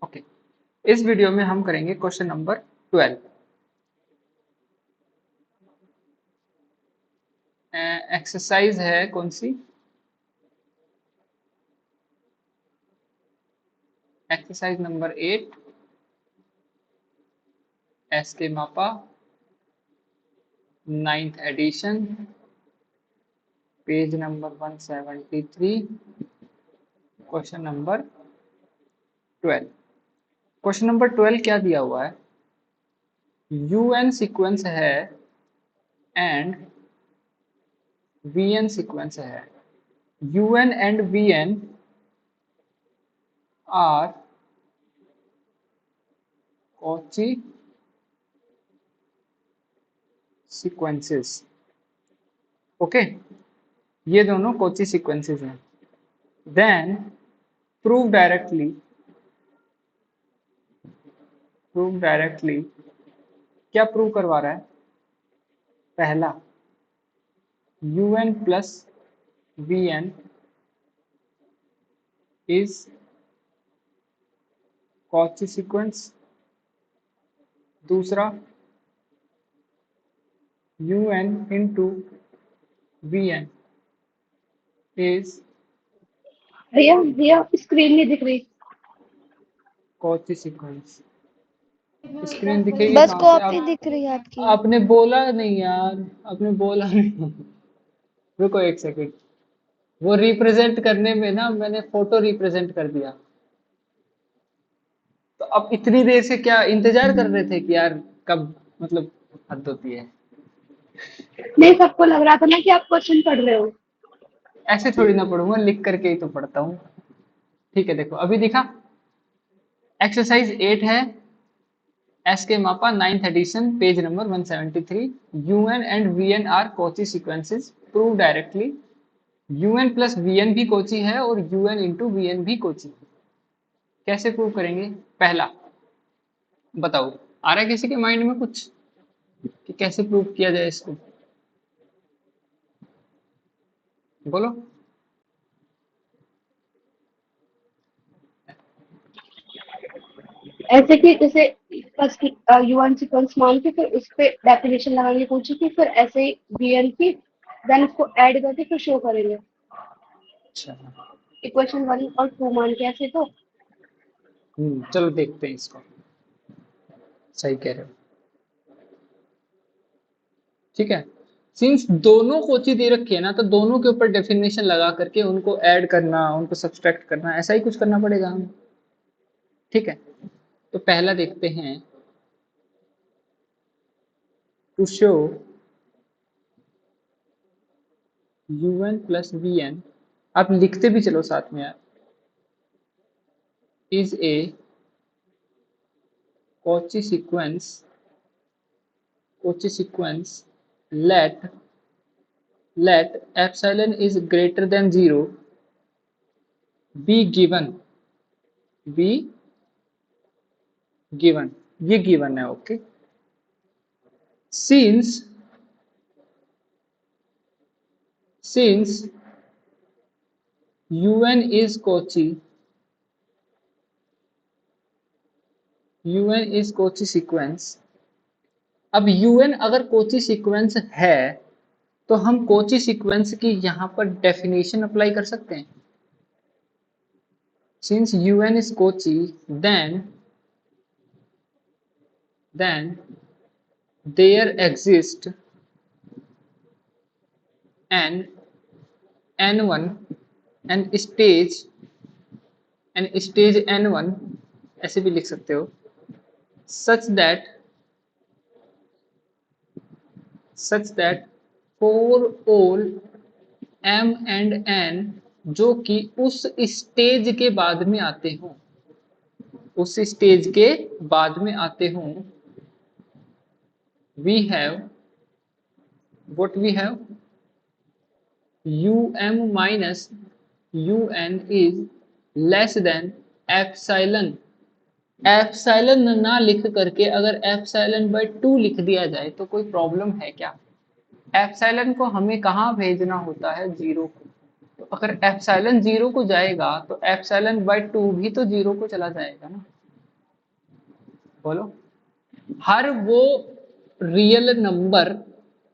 Okay, इस video में हम करेंगे क्वेश्चन नंबर 12। एक्सरसाइज है कौन सी? Exercise number 8, S K Mapa 9th edition, page number 173, question number 12। Question number 12 क्या दिया हुआ है? UN सीक्वेंस है एंड VN सीक्वेंस है। UN and VN are Cauchy sequences. Okay, ये दोनों कॉची सीक्वेंसेस हैं। देन प्रूव डायरेक्टली क्या प्रूव करवा रहा है? पहला, UN plus VN is Cauchy sequence. दूसरा, UN इंटू VN इज भैया भैया स्क्रीन नहीं दिख रही। Cauchy sequence. स्क्रीन दिखेगी बस कहाँ से? कॉपी आप दिख रही है आपकी। आपने बोला नहीं यार, आपने बोला नहीं। रुको एक सेकंड, वो रिप्रेजेंट करने में ना मैंने फोटो रिप्रेजेंट कर दिया। तो अब इतनी देर से क्या इंतजार कर रहे थे कि यार कब, मतलब हद होती है। नहीं, सबको लग रहा था ना कि आप क्वेश्चन पढ़ रहे हो। ऐसे थोड़ी ना पढ़ूंगा, लिख करके ही तो पढ़ता हूँ। ठीक है, देखो अभी दिखा। एक्सरसाइज 8 है, S K Mapa 9th edition, page number 173। UN and VN are Cauchy sequences, prove directly. UN plus VN भी कोची है और UN इंटू VN भी कोची है। कैसे प्रूव करेंगे? पहला बताओ, आ रहा है किसी के माइंड में कुछ कि कैसे प्रूव किया जाए इसको? बोलो। ऐसे कि जैसे फर्स्ट यूएन सीक्वेंस मान के फिर उस पे डेफिनेशन लगाने की कोशिश की, फिर ऐसे ही वीएन की, देन उसको ऐड करके फिर शो करेंगे। अच्छा, इक्वेशन 1 और 2 मान के ऐसे तो। चलो देखते हैं इसको। सही कह रहे हो, ठीक है। सिंस दोनों कोची दे रखी है ना, तो दोनों के ऊपर डेफिनेशन लगा करके उनको ऐड करना, उनको सब्सट्रैक्ट करना, ऐसा ही कुछ करना पड़ेगा हमें। ठीक है, तो पहला देखते हैं, to show UN plus VN, आप लिखते भी चलो साथ में यार, is a Cauchy sequence let epsilon is greater than 0 be given ये गिवन है। Okay, since UN is Cauchy sequence. अब UN अगर कोची सीक्वेंस है तो हम कोची सीक्वेंस की यहां पर डेफिनेशन अप्लाई कर सकते हैं। Since UN is Cauchy, then there exists an N1 and stage N1, ऐसे भी लिख सकते हो, such that for all M and N जो कि उस स्टेज के बाद में आते हों, we have what we have UM minus UN is less than epsilon. Epsilon ना लिख करके अगर एप्सिलॉन बाय 2 लिख दिया जाए तो कोई प्रॉब्लम है क्या? एप्सिलॉन को हमें कहाँ भेजना होता है? 0 को। तो अगर एप्सिलॉन 0 को जाएगा तो एप्सिलॉन बाय 2 भी तो 0 को चला जाएगा ना। बोलो। हर वो रियल नंबर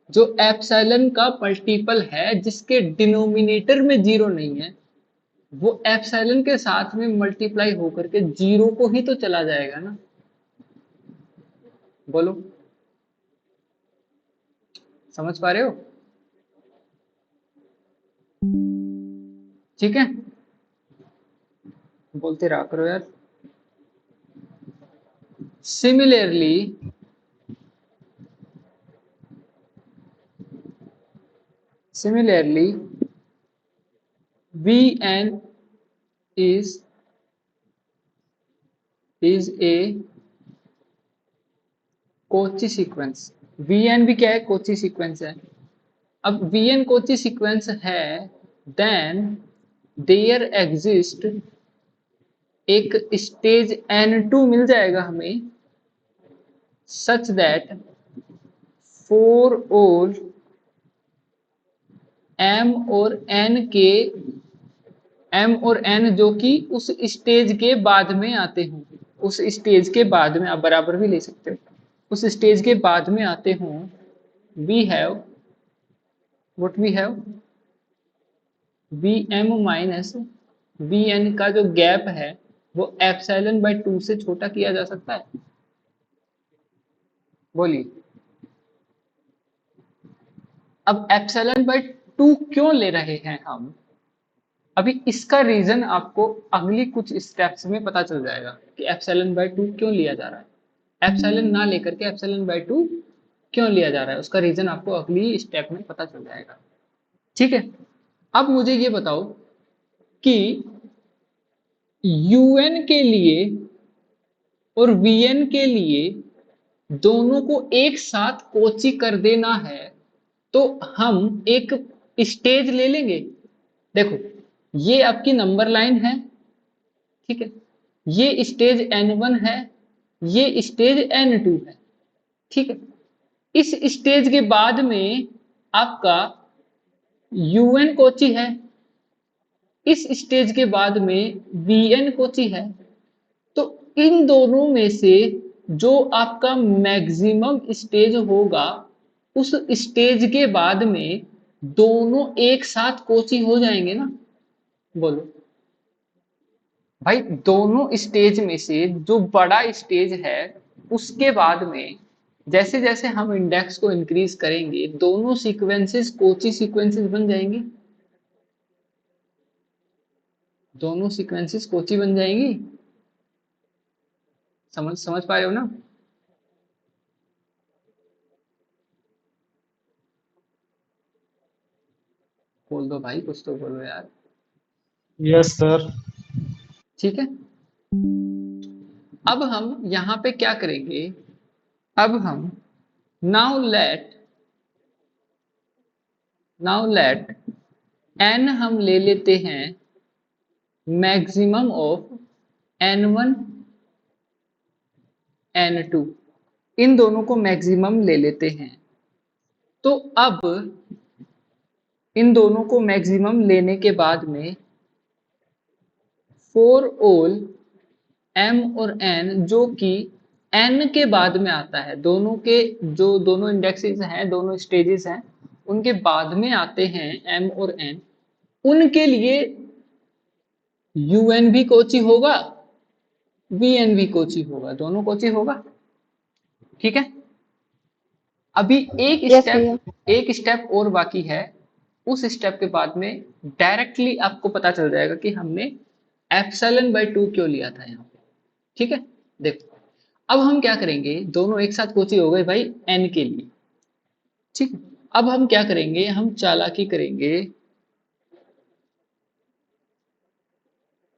जो एप्सिलॉन का मल्टीपल है जिसके डिनोमिनेटर में जीरो नहीं है, वो एप्सिलॉन के साथ में मल्टीप्लाई होकर के जीरो को ही तो चला जाएगा ना। बोलो, समझ पा रहे हो? ठीक है, बोलते रहा करो यार। Similarly similarly Vn is a Kochi sequence. Vn भी क्या है? कोची सीक्वेंस है। अब Vn कोची सीक्वेंस है, देन देयर एग्जिस्ट एक स्टेज N2 मिल जाएगा हमें, सच दैट फोर और M और N के M और N जो कि उस स्टेज के बाद में आते हों, उस स्टेज के बाद में, आप बराबर भी ले सकते हो, उस स्टेज के बाद में आते हों, we have what we have Vm minus Vn का जो गैप है वो एप्सिलॉन बाय 2 से छोटा किया जा सकता है। बोलिए, अब एप्सिलॉन बाय 2 क्यों ले रहे हैं हम? अभी इसका रीजन आपको अगली कुछ स्टेप्स में पता चल जाएगा कि एप्सिलॉन बाय 2 क्यों लिया जा रहा है। एप्सिलॉन ना लेकर के एप्सिलॉन बाय 2 क्यों लिया जा रहा है, उसका रीजन आपको अगली स्टेप में पता चल जाएगा। ठीक है, अब मुझे ये बताओ कि un के लिए और vn के लिए दोनों को एक साथ कोची कर देना है, तो हम एक स्टेज ले लेंगे। देखो, ये आपकी नंबर लाइन है, ठीक है, ये स्टेज n1 है, ये स्टेज n2 है, ठीक है। इस स्टेज के बाद में आपका un कोची है, इस स्टेज के बाद में vn कोची है। तो इन दोनों में से जो आपका मैक्सिमम स्टेज होगा, उस स्टेज के बाद में दोनों एक साथ कोची हो जाएंगे ना। बोलो भाई, दोनों स्टेज में से जो बड़ा स्टेज है उसके बाद में जैसे जैसे हम इंडेक्स को इंक्रीज करेंगे, दोनों सीक्वेंसेस कोची सीक्वेंसेस बन जाएंगी, दोनों सीक्वेंसेस कोची बन जाएंगी। समझ समझ पा रहे हो ना? बोल दो भाई, कुछ तो बोलो यार। Yes sir. ठीक है, अब हम यहां पे क्या करेंगे? अब हम नाउ लेट n हम ले लेते हैं मैक्सिमम ऑफ n1 n2, इन दोनों को मैक्सिमम ले लेते हैं। तो अब इन दोनों को मैक्सिमम लेने के बाद में फॉर ऑल m और n जो कि n के बाद में आता है, दोनों के जो दोनों इंडेक्सेस हैं, दोनों स्टेजेस हैं, उनके बाद में आते हैं m और n, उनके लिए un भी कोची होगा, vn भी कोची होगा, दोनों कोची होगा। ठीक है, अभी यस भैया। एक स्टेप और बाकी है। उस स्टेप के बाद में डायरेक्टली आपको पता चल जाएगा कि हमने एप्सिलॉन बाय 2 क्यों लिया था यहाँ पे। ठीक है, देखो, अब हम क्या करेंगे, दोनों एक साथ कोची हो गए भाई n के लिए। ठीक है, अब हम क्या करेंगे, हम चालाकी करेंगे,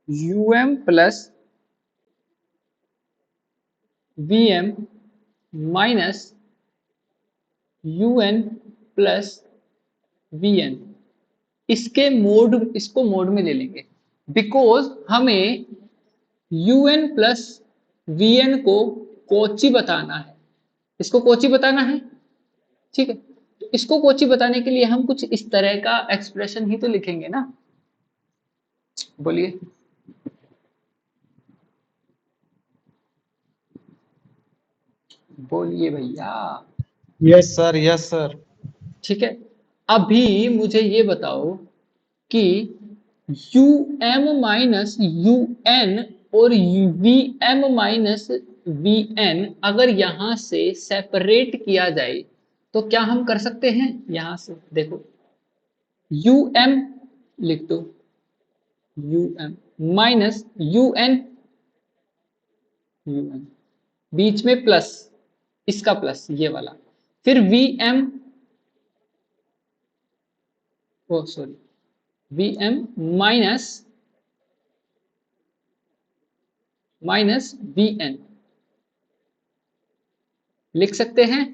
um plus vm minus un plus vn, इसको मोड में ले लेंगे, बिकॉज हमें un प्लस vn को कोची बताना है, इसको कोची बताना है। ठीक है, तो इसको कोची बताने के लिए हम कुछ इस तरह का एक्सप्रेशन ही तो लिखेंगे ना। बोलिए, बोलिए भैया। Yes sir, yes sir. ठीक है, अभी मुझे ये बताओ कि U M minus U N और V M minus V N अगर यहां से सेपरेट किया जाए तो क्या हम कर सकते हैं? यहां से देखो, यू एम लिख दो, U M minus U N, U N बीच में प्लस, इसका प्लस ये वाला, फिर V M, oh sorry, V M minus minus V N लिख सकते हैं।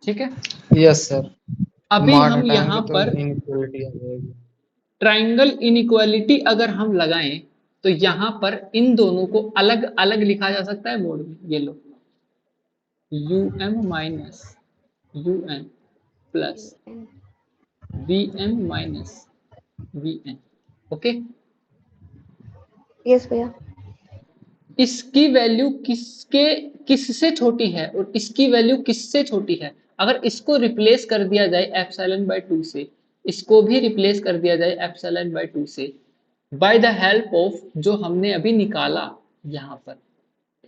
ठीक है, यस सर। अभी मॉड हम हटाएंगे यहां तो पर इनइक्वालिटी आ जाएगी। ट्राइंगल इनइक्वालिटी अगर हम लगाएं तो यहां पर इन दोनों को अलग अलग लिखा जा सकता है बोर्ड में, ये लो, U M minus U N plus V M minus V N. Okay, yes भैया। इसकी वैल्यू किसके किससे छोटी है और इसकी वैल्यू किससे छोटी है? अगर इसको रिप्लेस कर दिया जाए एप्सिलॉन बाय 2 से, इसको भी रिप्लेस कर दिया जाए एप्सिलॉन बाय 2 से, बाय द हेल्प ऑफ जो हमने अभी निकाला यहां पर,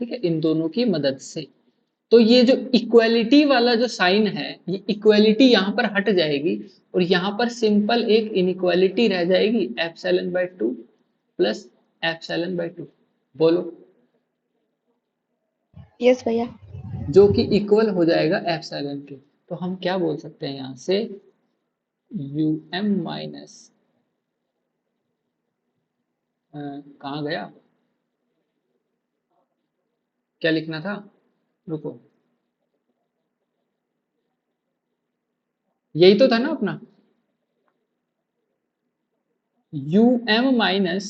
ठीक है, इन दोनों की मदद से, तो ये जो इक्वालिटी वाला जो साइन है, ये इक्वालिटी यहां पर हट जाएगी और यहां पर सिंपल एक इनइक्वालिटी रह जाएगी, epsilon bye 2 plus epsilon bye 2। बोलो, यस भैया। जो कि इक्वल हो जाएगा एप्सिलॉन के। तो हम क्या बोल सकते हैं यहां से, यू एम माइनस, कहाँ गया, क्या लिखना था, रुको, यही तो था ना अपना, U M minus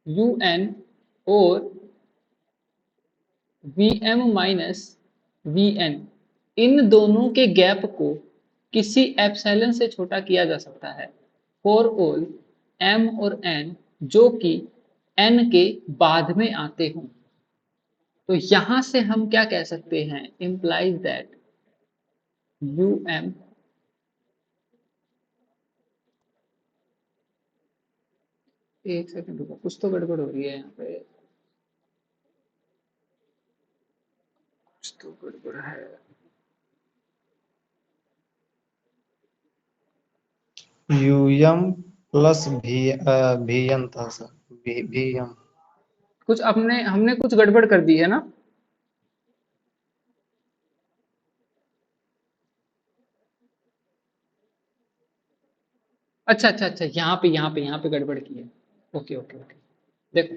U N और V M minus V N, इन दोनों के गैप को किसी एप्सिलॉन से छोटा किया जा सकता है फॉर ऑल एम और एन जो कि एन के बाद में आते हों। तो यहां से हम क्या कह सकते हैं, इंप्लाइज दैट यू एम, एक सेकंड रुको, कुछ तो गड़बड़ हो रही है यहाँ पे, कुछ तो गड़बड़ है। यूएम प्लस भी एन था सर, भी एम। कुछ अपने हमने कुछ गड़बड़ कर दी है ना। अच्छा अच्छा अच्छा, यहाँ पे गड़बड़ की है। ओके ओके ओके, देखो,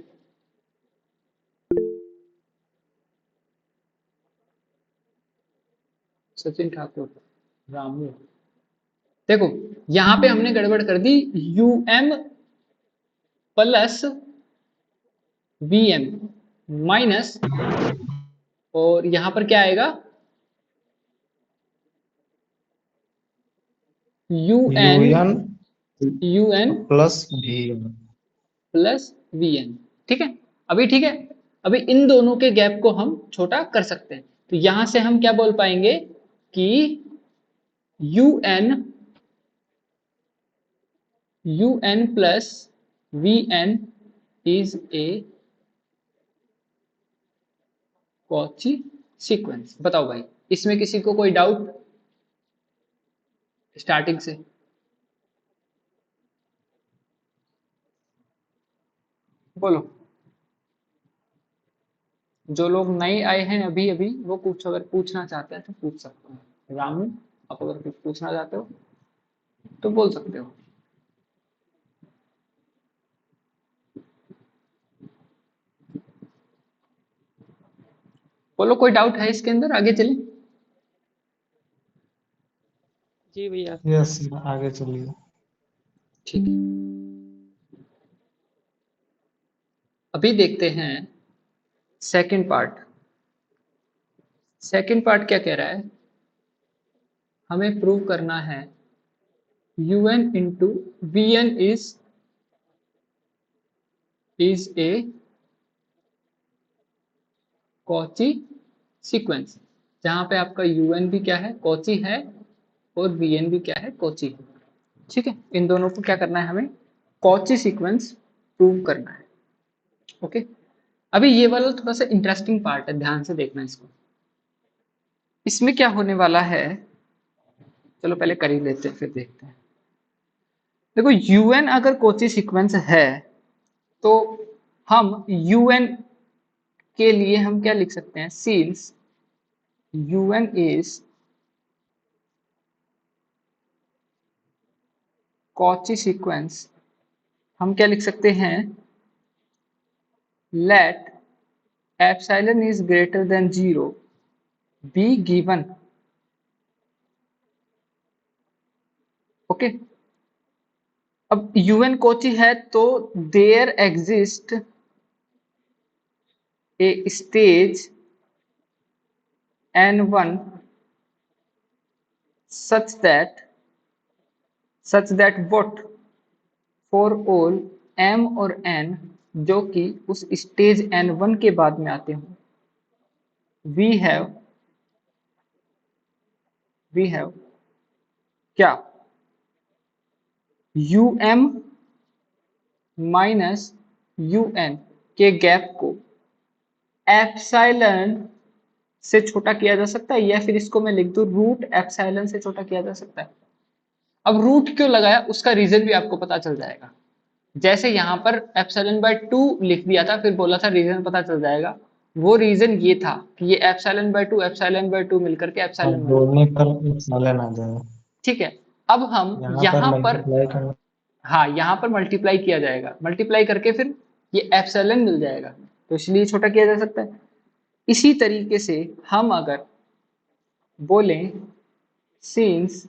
सचिन ठाकुर, रामू, देखो, यहाँ पे हमने गड़बड़ कर दी, U M plus V M minus, और यहाँ पर क्या आएगा, U N, U N U N plus भी एन। Plus V N. ठीक है, अभी ठीक है, अभी इन दोनों के गैप को हम छोटा कर सकते हैं। तो यहां से हम क्या बोल पाएंगे कि U N plus V N is a Cauchy sequence. बताओ भाई, इसमें किसी को कोई डाउट स्टार्टिंग से? बोलो, जो लोग नए आए हैं अभी अभी वो कुछ अगर पूछना चाहते हैं तो पूछ सकते हैं। रामू, आप अगर कुछ पूछना चाहते हो तो बोल सकते हो। बोलो, कोई डाउट है इसके अंदर, आगे चलें? जी भैया। यस, आगे चलिए। ठीक है, अभी देखते हैं सेकंड पार्ट। सेकंड पार्ट क्या कह रहा है, हमें प्रूव करना है U N into V N is a Cauchy sequence, जहां पे आपका यूएन भी क्या है, कॉची है, और वीएन भी क्या है, कॉची है। ठीक है, इन दोनों को क्या करना है, हमें कॉची सीक्वेंस प्रूव करना है। ओके, अभी ये वाला थोड़ा सा इंटरेस्टिंग पार्ट है, ध्यान से देखना इसको। इसमें क्या होने वाला है, चलो पहले कर ही लेते हैं फिर देखते हैं। देखो यूएन अगर कॉची सीक्वेंस है तो हम यूएन के लिए हम क्या लिख सकते हैं, since UN is Cauchy sequence, हम क्या लिख सकते हैं, let epsilon is greater than 0 be given. Okay, अब यूएन कोची है तो there exist a stage n1 such that what for all m और n जो कि उस स्टेज n1 के बाद में आते हों, we have क्या um माइनस un के गैप को एप्सिलॉन से छोटा किया जा सकता है, या फिर इसको मैं लिख दूं रूट एप्सिलॉन से छोटा किया जा सकता है। अब रूट क्यों लगाया उसका रीजन भी आपको पता चल जाएगा। जैसे यहां पर एप्सिलॉन बाय 2 लिख दिया था, फिर बोला था रीजन पता चल जाएगा, वो रीजन ये था कि ये एप्सिलॉन बाय 2 मिलकर के अब एप्सिलॉन। जोड़ने पर एप्सिलॉन आ जाएगा। ठीक है, अब हम यहाँ पर मल्टीप्लाई करना, हाँ यहाँ पर मल्टीप्लाई किया जाएगा, मल्टीप्लाई करके फिर ये एप्सिलॉन मिल जाएगा, तो इसलिए छोटा किया जा सकता है। इसी तरीके से हम अगर बोलें since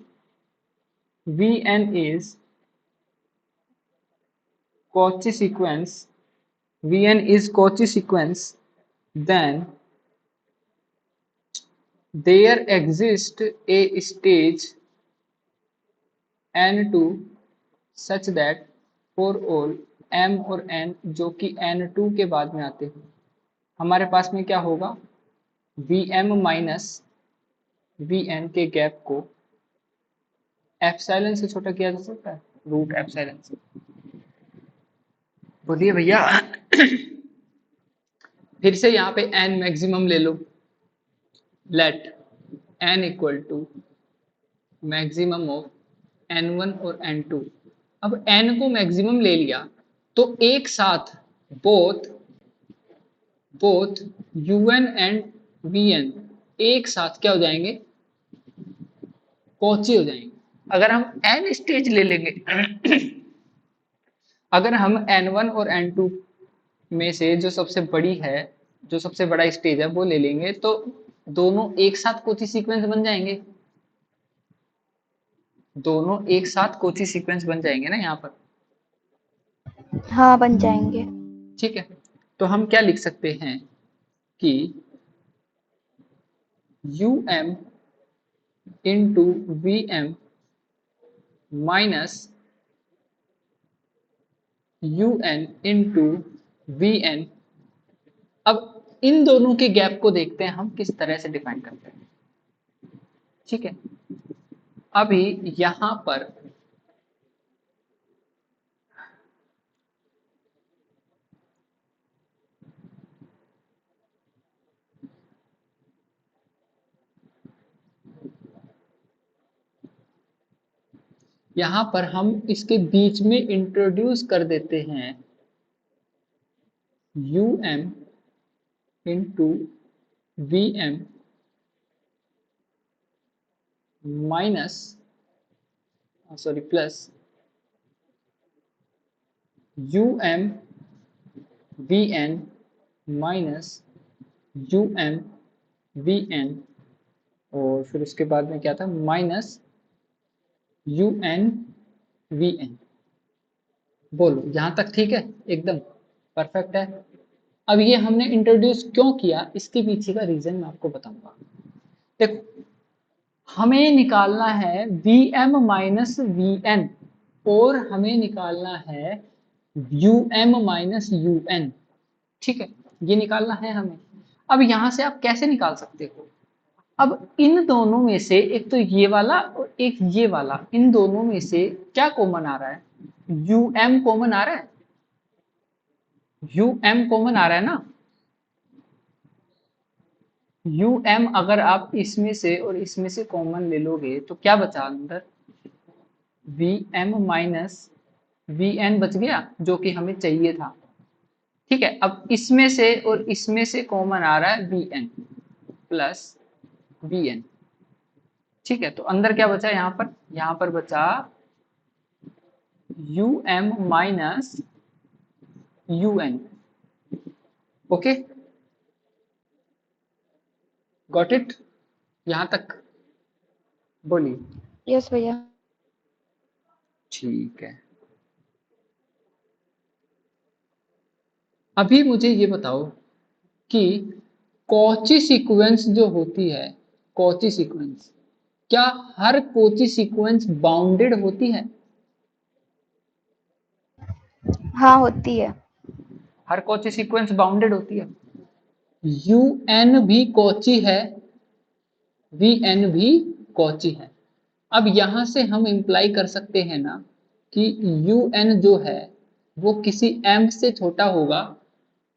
Vn is Cauchy sequence, Vn is Cauchy sequence, then there exists a stage n2 such that for all m और n जो कि n2 के बाद में आते हैं, हमारे पास में क्या होगा, Vm माइनस Vn के गैप को एप्सिलॉन से छोटा किया जा सकता है, रूट एप्सिलॉन से। बोलिए भैया फिर से यहाँ पे n मैक्सिमम ले लो, let n equal to maximum of n1 और n2। अब n को मैक्सिमम ले लिया तो एक साथ बोथ un एंड vn एक साथ क्या हो जाएंगे, कॉची हो जाएंगे। अगर हम n स्टेज ले लेंगे अगर हम n1 और n2 में से जो सबसे बड़ी है, जो सबसे बड़ा स्टेज है वो ले लेंगे, तो दोनों एक साथ कॉची सीक्वेंस बन जाएंगे, दोनों एक साथ कॉची सीक्वेंस बन जाएंगे ना यहाँ पर। हाँ बन जाएंगे। ठीक है, तो हम क्या लिख सकते हैं कि um into vm minus un into vn। अब इन दोनों के गैप को देखते हैं हम किस तरह से डिफाइन करते हैं। ठीक है, अभी यहां पर हम इसके बीच में इंट्रोड्यूस कर देते हैं um into vm minus plus um vn minus um vn, और फिर उसके बाद में क्या था, माइनस un vn। बोलो यहां तक ठीक है, एकदम परफेक्ट है। अब ये हमने इंट्रोड्यूस क्यों किया, इसके पीछे का रीजन मैं आपको बताऊंगा। देखो हमें निकालना है Vm माइनस Vn और हमें निकालना है Um माइनस Un। ठीक है, ये निकालना है हमें। अब यहां से आप कैसे निकाल सकते हो? अब इन दोनों में से एक तो ये वाला और एक ये वाला, इन दोनों में से क्या कॉमन आ रहा है? um कॉमन आ रहा है, um कॉमन आ रहा है ना। अगर आप इसमें से और इसमें से कॉमन ले लोगे तो क्या बचा अंदर? माइनस बच गया, जो कि हमें चाहिए था। ठीक है, अब इसमें से और इसमें से कॉमन आ रहा है प्लस ठीक है, तो अंदर क्या बचा? यहाँ पर बचा माइनस ओके, गॉट इट? यहां तक बोलिए। यस भैया। ठीक है, अभी मुझे ये बताओ कि कॉची सीक्वेंस जो होती है, कॉची सीक्वेंस, क्या हर कॉची सीक्वेंस बाउंडेड होती है? हाँ होती है। हर कॉची सीक्वेंस बाउंडेड होती है। un भी कॉची है, vn भी कॉची है। अब यहां से हम इंप्लाई कर सकते हैं ना कि un जो है वो किसी m से छोटा होगा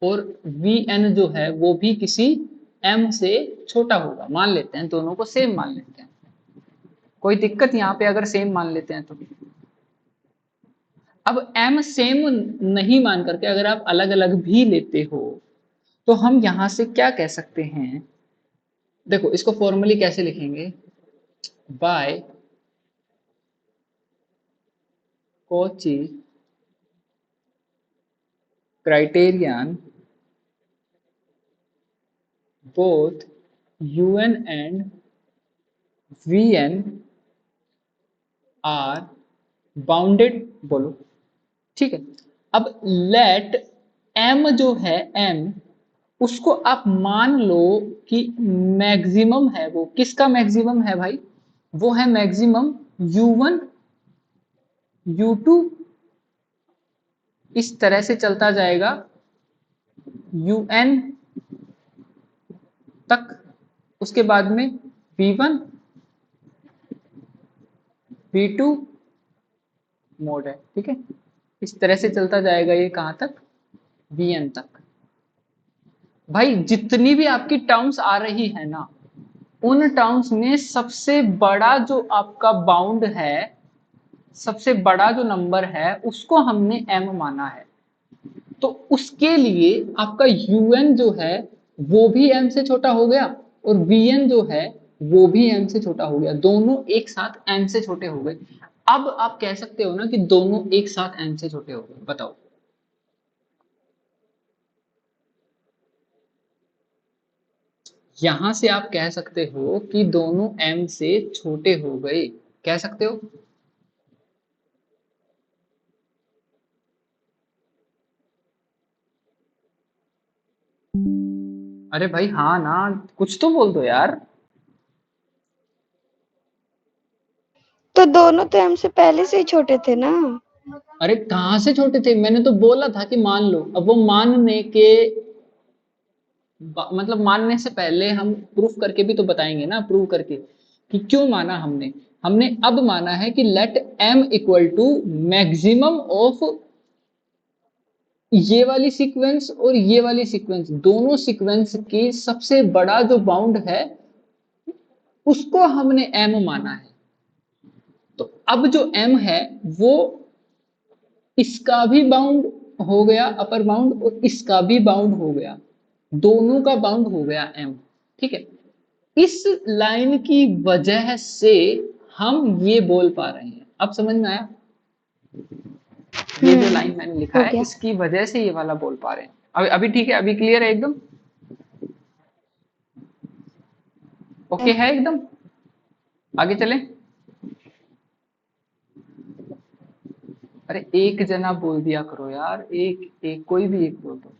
और vn जो है वो भी किसी m से छोटा होगा। मान लेते हैं, दोनों को सेम मान लेते हैं, कोई दिक्कत यहाँ पे अगर सेम मान लेते हैं तो। अब m सेम नहीं मान करके अगर आप अलग अलग भी लेते हो तो हम यहां से क्या कह सकते हैं? देखो इसको फॉर्मली कैसे लिखेंगे? By Cauchy criterion both un and vn are bounded, बोलो। ठीक है, अब लेट m जो है m, उसको आप मान लो कि मैक्सिमम है। वो किसका मैक्सिमम है भाई? वो है मैक्सिमम u1 u2, इस तरह से चलता जाएगा un तक, उसके बाद में v1 v2 मोड है। ठीक है, इस तरह से चलता जाएगा ये कहां तक? vn तक। भाई जितनी भी आपकी टर्म्स आ रही है ना, उन टर्म्स में सबसे बड़ा जो आपका बाउंड है, सबसे बड़ा जो नंबर है, उसको हमने m माना है। तो उसके लिए आपका un जो है वो भी m से छोटा हो गया और vn जो है वो भी m से छोटा हो गया, दोनों एक साथ m से छोटे हो गए। अब आप कह सकते हो ना कि दोनों एक साथ m से छोटे हो गए। बताओ, यहां से आप कह सकते हो कि दोनों m से छोटे हो गए, कह सकते हो? अरे भाई हाँ ना, कुछ तो बोल दो यार। तो दोनों तो हमसे पहले से ही छोटे थे ना। अरे कहां से छोटे थे? मैंने तो बोला था कि मान लो। अब वो मानने के मतलब मानने से पहले हम प्रूफ करके भी तो बताएंगे ना, प्रूव करके कि क्यों माना हमने। हमने अब माना है कि let m equal to maximum of ये वाली सीक्वेंस और ये वाली सीक्वेंस, दोनों सीक्वेंस की सबसे बड़ा जो बाउंड है उसको हमने m माना है। तो अब जो m है वो इसका भी बाउंड हो गया अपर बाउंड और इसका भी बाउंड हो गया, दोनों का बाउंड हो गया m। ठीक है, इस लाइन की वजह से हम ये बोल पा रहे हैं। अब समझ में आया? ये जो लाइन मैंने लिखा हो है गया। इसकी वजह से ये वाला बोल पा रहे हैं। अभी ठीक है, अभी क्लियर है एकदम? ओके है एकदम? आगे चलें? अरे एक जना बोल दिया करो यार, एक एक कोई भी एक बोल दो।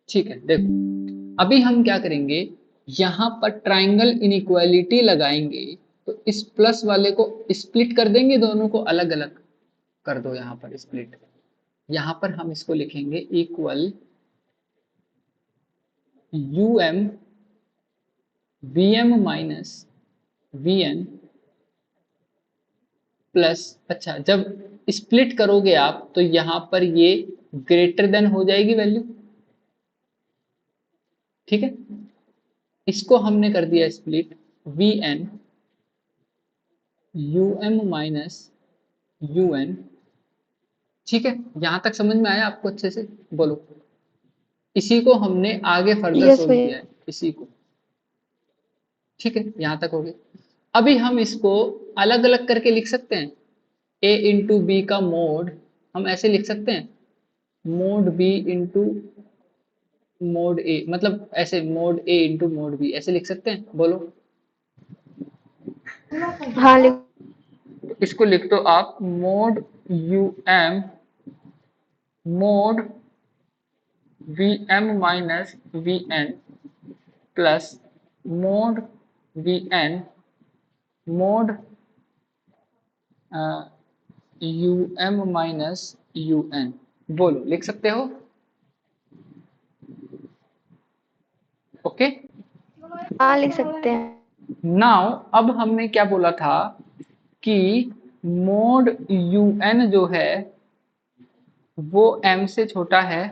ठीक है, देखो अभी हम क्या करेंगे, यहां पर ट्राइंगल इनइक्वालिटी लगाएंगे। तो इस प्लस वाले को स्प्लिट कर देंगे, दोनों को अलग अलग कर दो, यहां पर स्प्लिट। यहां पर हम इसको लिखेंगे equal UM VM minus VN plus, अच्छा जब स्प्लिट करोगे आप तो यहां पर ये ग्रेटर देन हो जाएगी वैल्यू, ठीक है। इसको हमने कर दिया split VN UM minus UN, ठीक है। यहां तक समझ में आया आपको अच्छे से? बोलो। इसी को हमने आगे फर्दर यस सोल्व भैया। किया है, इसी को, ठीक है। यहां तक हो गया। अभी हम इसको अलग अलग करके लिख सकते हैं। A इंटू बी का मोड हम ऐसे लिख सकते हैं, mode B into mode A, मतलब ऐसे mode A into mode B ऐसे लिख सकते हैं, बोलो। हाँ लिख। तो इसको लिख दो आप mode UM mode VM minus VN plus mode VN mode UM minus UN, बोलो, लिख सकते हो? ओके। हाँ लिख सकते हैं। नाउ अब हमने क्या बोला था कि मोड UN जो है वो M से छोटा है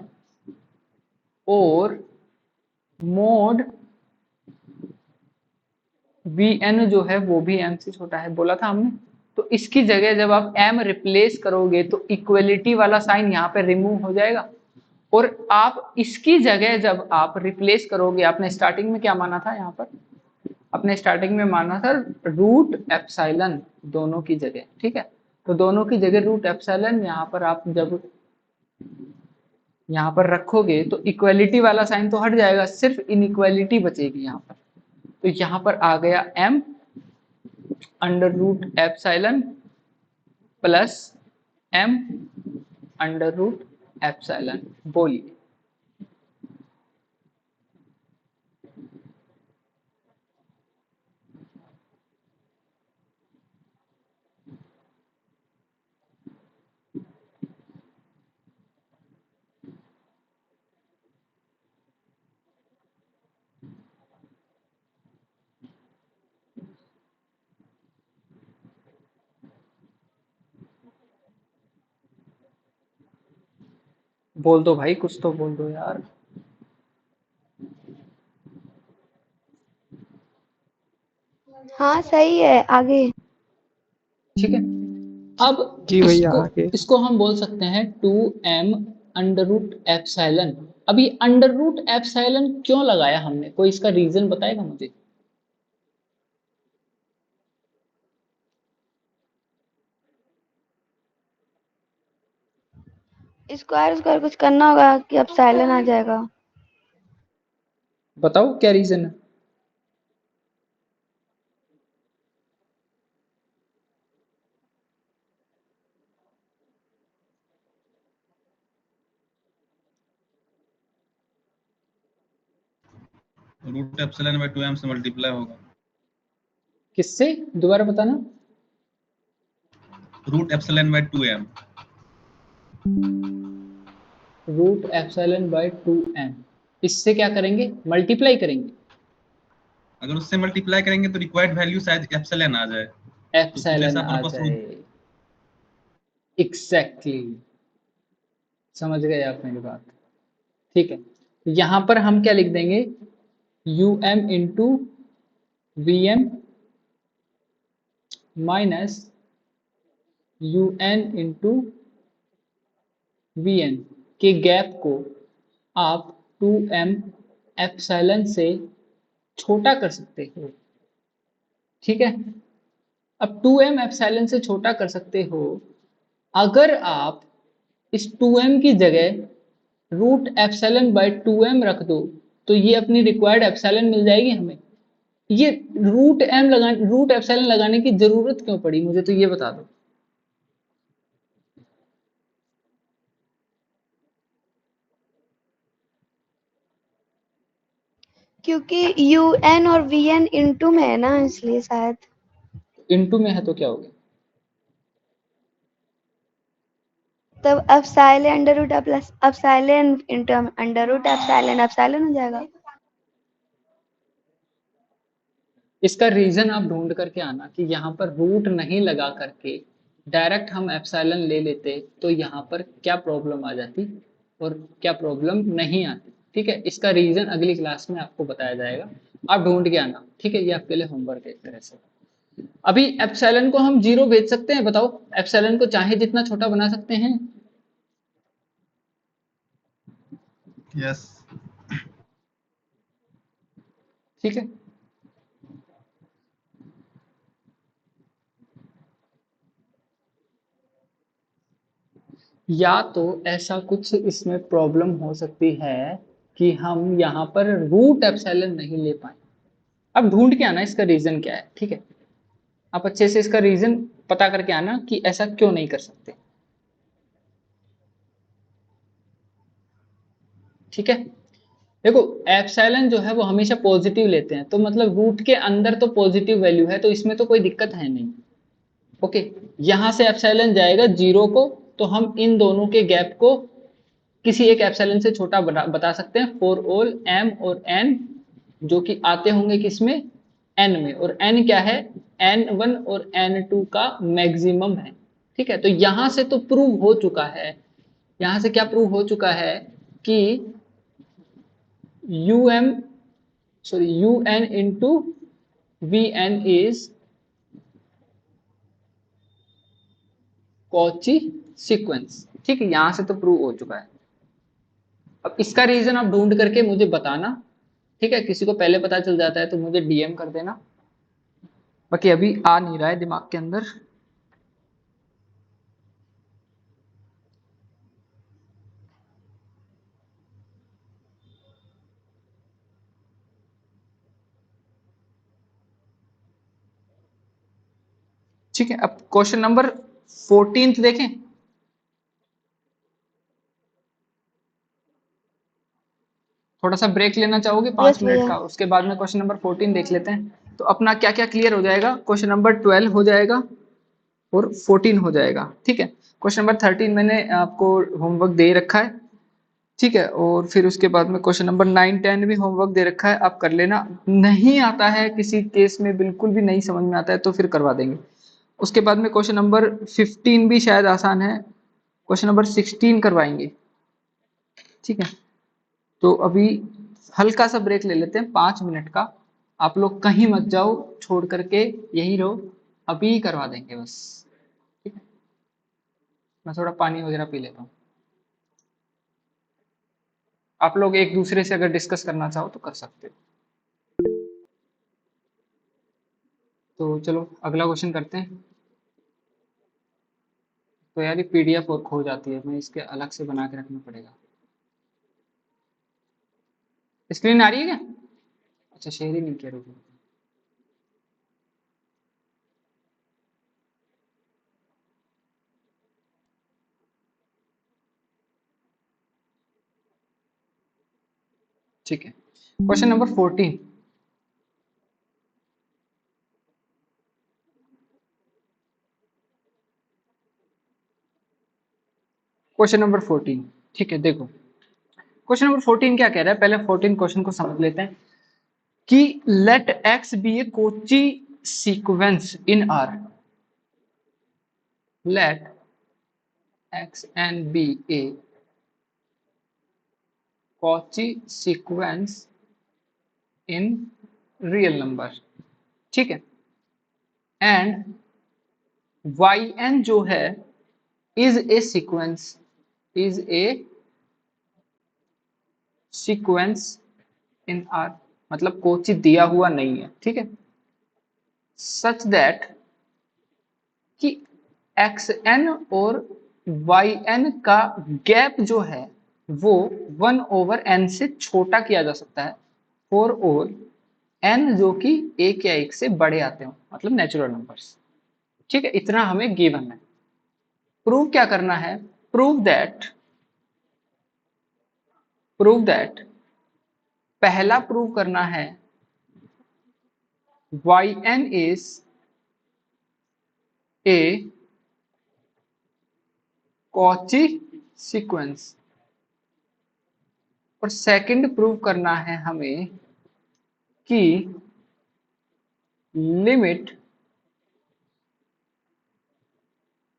और मोड VN जो है वो भी M से छोटा है, बोला था हमने। तो इसकी जगह जब आप M रिप्लेस करोगे तो इक्वलिटी वाला साइन यहाँ पे रिमूव हो जाएगा, और आप इसकी जगह जब आप रिप्लेस करोगे, आपने स्टार्टिंग में क्या माना था, यहाँ पर अपने स्टार्टिंग में माना था रूट एप्सिलॉन दोनों की जगह, ठीक है। तो दोनों की जगह रूट एप्सिलॉन यहाँ पर आप जब यहाँ पर रखोगे तो इक्वलिटी वाला साइन तो हट जाएगा, सिर्फ इनइक्वालिटी बचेगी यहाँ पर। तो यहाँ पर आ गया M under root epsilon plus M under root epsilon, बोलिए। बोल दो भाई, कुछ तो बोल दो यार। हाँ सही है, आगे। ठीक है। अब जी भैया इसको आगे। इसको हम बोल सकते हैं 2M अंडर रूट एप्सिलॉन। अभी अंडर रूट एप्सिलॉन क्यों लगाया हमने, कोई इसका रीजन बताएगा मुझे? स्क्वायर स्क्वायर कुछ करना होगा कि अब साइलेंट आ जाएगा। बताओ क्या रीजन है। रूट एप्सिलॉन बाय 2m से मल्टीप्लाई होगा। किससे, दोबारा बताना। Root epsilon by 2m। Root epsilon by 2m, इससे क्या करेंगे, मल्टीप्लाई करेंगे। अगर उससे मल्टीप्लाई करेंगे तो रिक्वायर्ड वैल्यू शायद एप्सिलॉन आ जाए, तो कुछ एप्सिलॉन ऐसा आ पर्पस हो। जाए, एग्जैक्टली, समझ गए आप मेरी बात, ठीक है। यहां पर हम क्या लिख देंगे, UM into VM minus UN into VN के गैप को आप 2M एप्सिलॉन से छोटा कर सकते हो, ठीक है। अब 2M एप्सिलॉन से छोटा कर सकते हो, अगर आप इस 2M की जगह रूट एप्सिलॉन बाय 2M रख दो तो ये अपनी रिक्वायर्ड एप्सिलॉन मिल जाएगी हमें। ये रूट एप्सिलॉन लगाने की जरूरत क्यों पड़ी, मुझे तो ये बता दो। क्योंकि UN और VN इनटू में है ना, इसलिए शायद। इनटू में है तो क्या हो गया, तब epsilon under root plus epsilon into under root epsilon epsilon हो जाएगा। इसका रीजन आप ढूंढ करके आना कि यहाँ पर रूट नहीं लगा करके डायरेक्ट हम एप्सिलॉन ले लेते तो यहाँ पर क्या प्रॉब्लम आ जाती और क्या प्रॉब्लम नहीं आती। ठीक है, इसका रीजन अगली क्लास में आपको बताया जाएगा, आप ढूंढ के आना। ठीक है, ये आपके लिए होमवर्क है एक तरह से। अभी एप्सिलॉन को हम 0 भेज सकते हैं, बताओ एप्सिलॉन को चाहे जितना छोटा बना सकते हैं। यस। ठीक है, या तो ऐसा कुछ इसमें प्रॉब्लम हो सकती है कि हम यहाँ पर रूट एप्सिलॉन नहीं ले पाए। अब ढूंढ के आना इसका रीजन क्या है। ठीक है, आप अच्छे से इसका रीजन पता करके आना कि ऐसा क्यों नहीं कर सकते। ठीक है, देखो एप्सिलॉन जो है वो हमेशा पॉजिटिव लेते हैं, तो मतलब रूट के अंदर तो पॉजिटिव वैल्यू है, तो इसमें तो कोई दिक्कत है नहीं। ओके, यहां से एप्सिलॉन जाएगा 0 को, तो हम इन दोनों के गैप को किसी एक एप्सिलॉन से छोटा बता सकते हैं फॉर ऑल m और n जो कि आते होंगे किसमें, n में, और n क्या है, n1 और n2 का मैक्सिमम है। ठीक है, तो यहां से तो प्रूव हो चुका है, यहां से क्या प्रूव हो चुका है कि un into vn is Cauchy sequence. ठीक है, यहां से तो प्रूव हो चुका है। अब इसका रीजन आप ढूंढ करके मुझे बताना। ठीक है, किसी को पहले पता चल जाता है तो मुझे डीएम कर देना, बाकी अभी आ नहीं रहा है दिमाग के अंदर। ठीक है, अब क्वेश्चन नंबर 14 देखें। थोड़ा सा ब्रेक लेना चाहोगे 5 मिनट भैया। का, उसके बाद में क्वेश्चन नंबर 14 देख लेते हैं। तो अपना क्या क्या क्लियर हो जाएगा, क्वेश्चन नंबर 12 हो जाएगा और 14 हो जाएगा। ठीक है, क्वेश्चन नंबर 13 मैंने आपको होमवर्क दे रखा है। ठीक है, और फिर उसके बाद में क्वेश्चन नंबर 9 10 भी होमवर्क दे रखा है, आप कर लेना। नहीं आता है किसी केस में, बिल्कुल भी नहीं समझ में आता है तो फिर करवा देंगे। उसके बाद में क्वेश्चन नंबर 15 भी शायद आसान है, क्वेश्चन नंबर 16 करवाएंगे। ठीक है, तो अभी हल्का सा ब्रेक ले लेते हैं 5 मिनट का। आप लोग कहीं मत जाओ, छोड़ करके यही रहो, अभी करवा देंगे बस। ठीक है, मैं थोड़ा पानी वगैरह पी लेता हूँ। आप लोग एक दूसरे से अगर डिस्कस करना चाहो तो कर सकते हो। तो चलो अगला क्वेश्चन करते हैं। तो यार ये पीडीएफ और खो जाती है, मैं इसके अलग से बना के रखना पड़ेगा। स्क्रीन आ रही है क्या? अच्छा, शेयर ही नहीं किया, रुको। ठीक है, क्वेश्चन नंबर 14। Question number 14। ठीक है, देखो क्वेश्चन नंबर 14 क्या कह रहा है, पहले 14 क्वेश्चन को समझ लेते हैं कि let X be a Cauchy sequence in R, let X and be a Cauchy sequence in real number. ठीक है, एंड वाई एन जो है is a sequence, is a sequence in R, मतलब कोची दिया हुआ नहीं है। ठीक है, सच दैट कि एक्स एन और वाई एन का गैप जो है वो 1/n से छोटा किया जा सकता है फॉर ऑल n जो कि एक या एक से बड़े आते हो, मतलब नेचुरल नंबर्स। ठीक है, इतना हमें गिवन है। प्रूव क्या करना है, प्रूव दैट पहला प्रूव करना है yn is a Cauchy sequence. और सेकंड प्रूव करना है हमें कि limit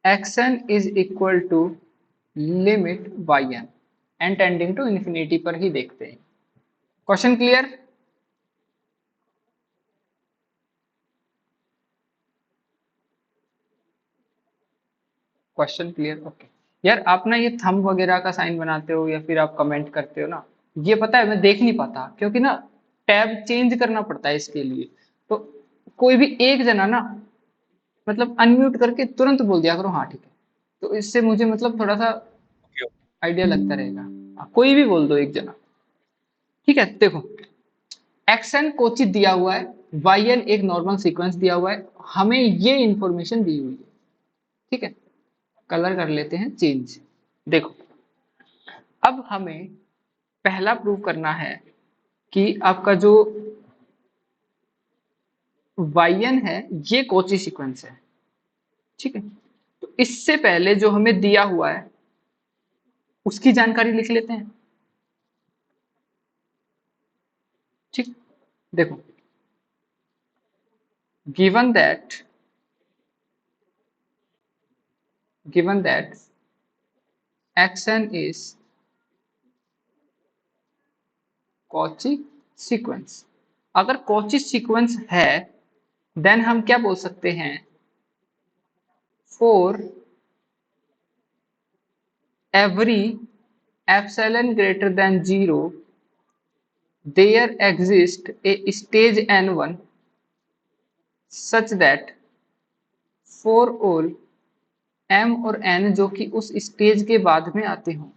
xn is equal to limit yn N tending to infinity पर ही देखते हैं। Question clear? Question clear? Okay यार, आप ना ये थंब वगैरह का साइन बनाते हो या फिर आप कमेंट करते हो ना, ये पता है मैं देख नहीं पाता क्योंकि ना टैब चेंज करना पड़ता है इसके लिए। तो कोई भी एक जना ना मतलब अनम्यूट करके तुरंत बोल दिया करो हाँ ठीक है, तो इससे मुझे मतलब थोड़ा सा आइडिया लगता रहेगा। कोई भी बोल दो एक जना, ठीक है। देखो xn कोचित दिया हुआ है, yn एक नॉर्मल सीक्वेंस दिया हुआ है, हमें ये इंफॉर्मेशन दी हुई है, ठीक है। कलर कर लेते हैं चेंज। देखो अब हमें पहला प्रूव करना है कि आपका जो yn है ये कोची सीक्वेंस है, ठीक है। तो इससे पहले जो हमें दिया हुआ है उसकी जानकारी लिख लेते हैं, ठीक। देखो given that xn is Cauchy sequence, अगर कॉची सीक्वेंस है देन हम क्या बोल सकते हैं, for every epsilon greater than 0 there exist a stage n1 such that for all m और n जो कि उस स्टेज के बाद में आते हों,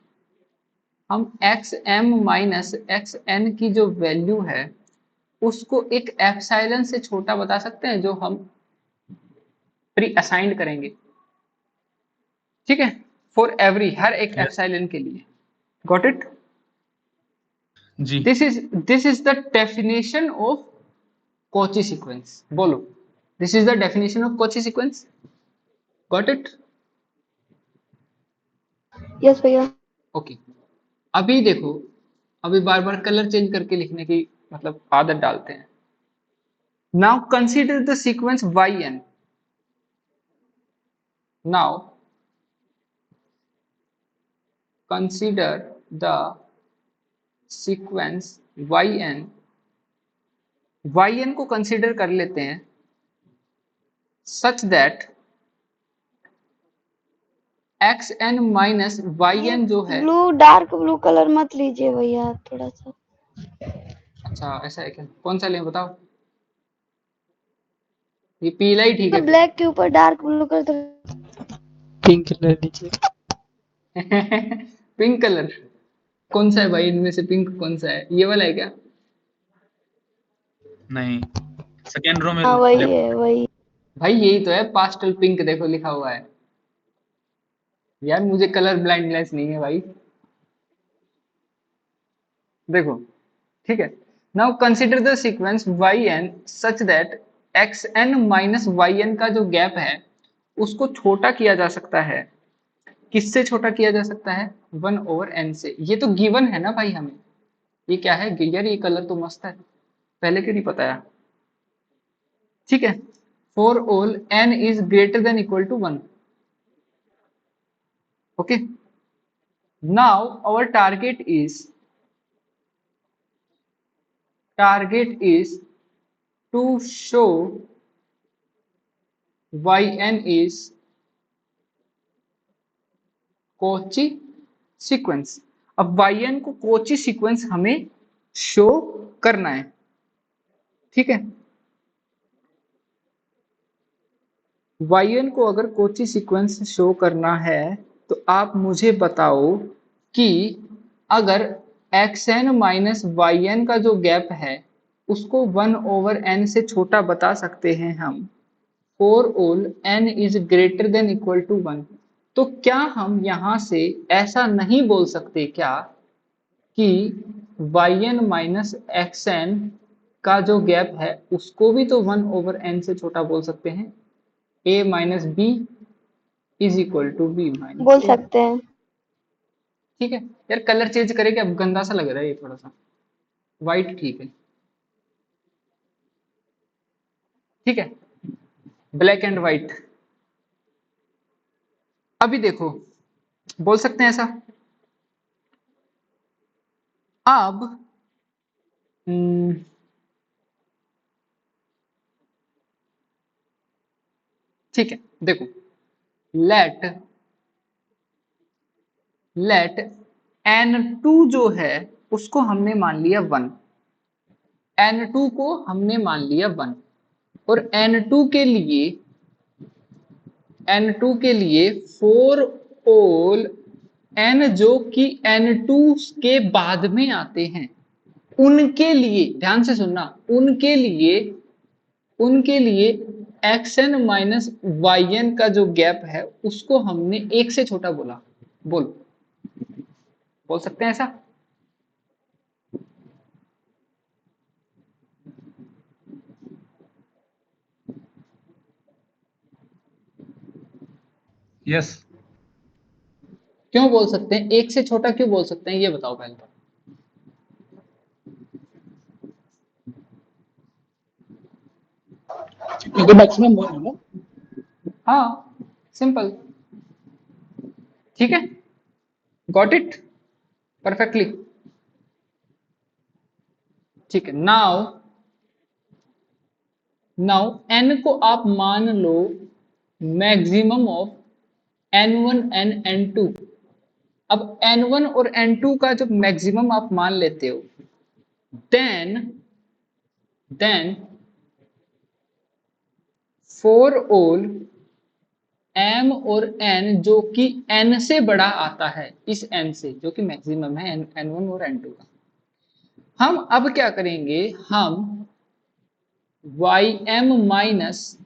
हम xm माइनस xn की जो वैल्यू है उसको एक एप्सिलॉन से छोटा बता सकते हैं जो हम प्री असाइंड करेंगे, ठीक है। फॉर एवरी, हर एक एप्सिलॉन के लिए। Got it? जी। This is the definition of Cauchy sequence. बोलो, this is the definition of Cauchy sequence. Got it? Yes भैया। ओके अभी देखो, अभी बार बार कलर चेंज करके लिखने की मतलब आदत डालते हैं। Now consider the sequence yn। Now consider the sequence yn। yn को कंसीडर कर लेते हैं such that xn minus yn जो है, ब्लू, डार्क ब्लू कलर मत लीजिए भैया थोड़ा सा। अच्छा ऐसा है क्या? कौन सा लें बताओ? ये पीला ही ठीक है। ब्लैक के ऊपर dark blue colour. Pink colour लीजिए। पिंक कलर कौन सा है भाई? इनमें से पिंक कौन सा है? ये वाला है क्या? नहीं, सेकेंड रो में हाँ वही है, वही। भाई यही तो है पास्टल पिंक, देखो लिखा हुआ है। यार मुझे कलर ब्लाइंडनेस नहीं है भाई। देखो ठीक है। Now consider the sequence yn such that xn minus yn का जो गैप है उसको छोटा किया जा सकता है। किससे छोटा किया जा सकता है? 1/n से। ये तो गिवन है ना भाई हमें। ये क्या है यार? ये कलर तो मस्त है, पहले क्यों नहीं बताया? ठीक है। For all n is greater than equal to 1। Okay now our target is to show yn is Cauchy sequence. अब yn को कॉची सीक्वेंस हमें शो करना है, ठीक है। yn को अगर कॉची सीक्वेंस शो करना है तो आप मुझे बताओ कि अगर xn माइनस yn का जो गैप है उसको 1/n से छोटा बता सकते हैं हम for all n is greater than equal to 1, तो क्या हम यहां से ऐसा नहीं बोल सकते क्या कि yn माइनस xn का जो गैप है उसको भी तो 1/n से छोटा बोल सकते हैं? a minus B is equal to B minus बोल सकते हैं। ठीक है यार, कलर चेंज करेंगे, अब गंदा सा लग रहा है ये थोड़ा सा, वाइट ठीक है, ठीक है, ब्लैक एंड व्हाइट। अभी देखो, बोल सकते हैं ऐसा। अब ठीक है, देखो, लेट n2 जो है उसको हमने मान लिया 1, n2 को हमने मान लिया 1, और n2 के लिए 4 पोल n जो कि n2 के बाद में आते हैं, उनके लिए ध्यान से सुनना, उनके लिए xn माइनस yn का जो गैप है उसको हमने 1 से छोटा बोला। बोल सकते हैं ऐसा। यस। क्यों बोल सकते हैं, 1 से छोटा क्यों बोल सकते हैं, ये बताओ पहले तो। क्योंकि मैक्सिमम 1 है ना। हाँ, सिंपल, ठीक है, गॉट इट परफेक्टली, ठीक है। नाउ n को आप मान लो maximum of n1 and n2। अब n1 और n2 का जब मैक्सिमम आप मान लेते हो, देन 4 ऑल m और n जो कि n से बड़ा आता है, इस n से जो कि मैक्सिमम है n1 और n2 का, हम अब क्या करेंगे, हम ym माइनस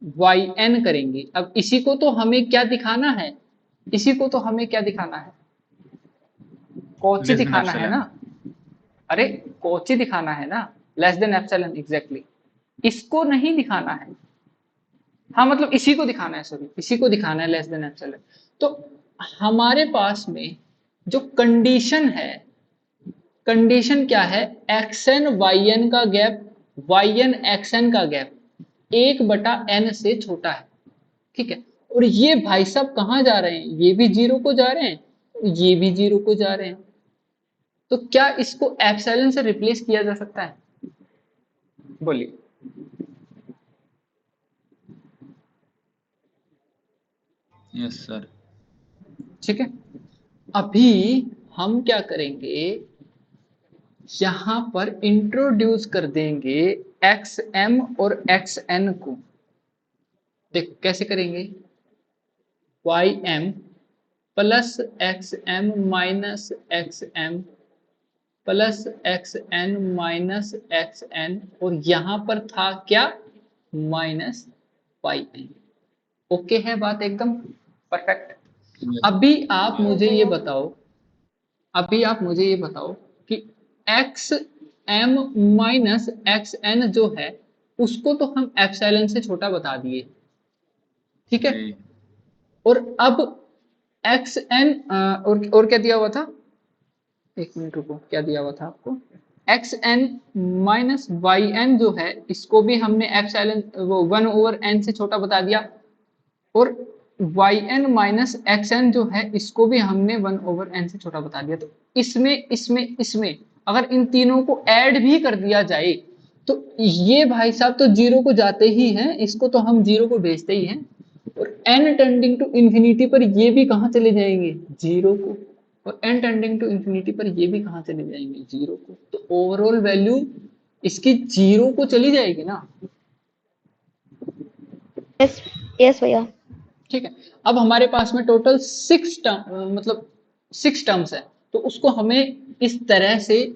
yn करेंगे। अब इसी को तो हमें क्या दिखाना है, कौची दिखाना है ना, अरे कौची दिखाना है ना, लेस देन एप्सिलॉन, एग्जैक्टली, इसको नहीं दिखाना है, हाँ मतलब इसी को दिखाना है, सॉरी इसी को दिखाना है, लेस देन एप्सिलॉन। तो हमारे पास में जो कंडीशन है, कंडीशन क्या है, xn yn का गैप, yn xn का गैप 1/n से छोटा है, ठीक है। और ये भाई साहब कहाँ जा रहे हैं, ये भी 0 को जा रहे हैं, ये भी 0 को जा रहे हैं, तो क्या इसको एप्सिलॉन से रिप्लेस किया जा सकता है, बोलिए। Yes sir. ठीक है, अभी हम क्या करेंगे, यहां पर इंट्रोड्यूस कर देंगे xm और xn को। देख कैसे करेंगे, ym plus xm minus xm plus xn minus xn, और यहां पर था क्या, माइनस yn। ओके है बात एकदम परफेक्ट। अभी आप मुझे ये बताओ, कि xm माइनस xn जो है उसको तो हम एप्सिलॉन से छोटा बता दिए, ठीक है। और अब xn और क्या दिया हुआ था, एक मिनट रुको, क्या दिया हुआ था आपको, xn माइनस yn जो है इसको भी हमने एप्सिलॉन वो 1/n से छोटा बता दिया, और yn माइनस xn जो है इसको भी हमने 1/n से छोटा बता दिया। तो इसमें अगर इन तीनों को ऐड भी कर दिया जाए तो ये भाई साहब तो 0 को जाते ही हैं, इसको तो हम 0 को भेजते ही हैं, और n टेंडिंग टू इंफिनिटी पर ये भी कहां चले जाएंगे, 0 को, और n टेंडिंग टू इंफिनिटी पर ये भी कहां चले जाएंगे, 0 को। तो ओवरऑल वैल्यू इसकी 0 को चली जाएगी ना। यस भैया। ठीक है, अब हमारे पास में टोटल 6 टर्म्स है, तो उसको हमें इस तरह से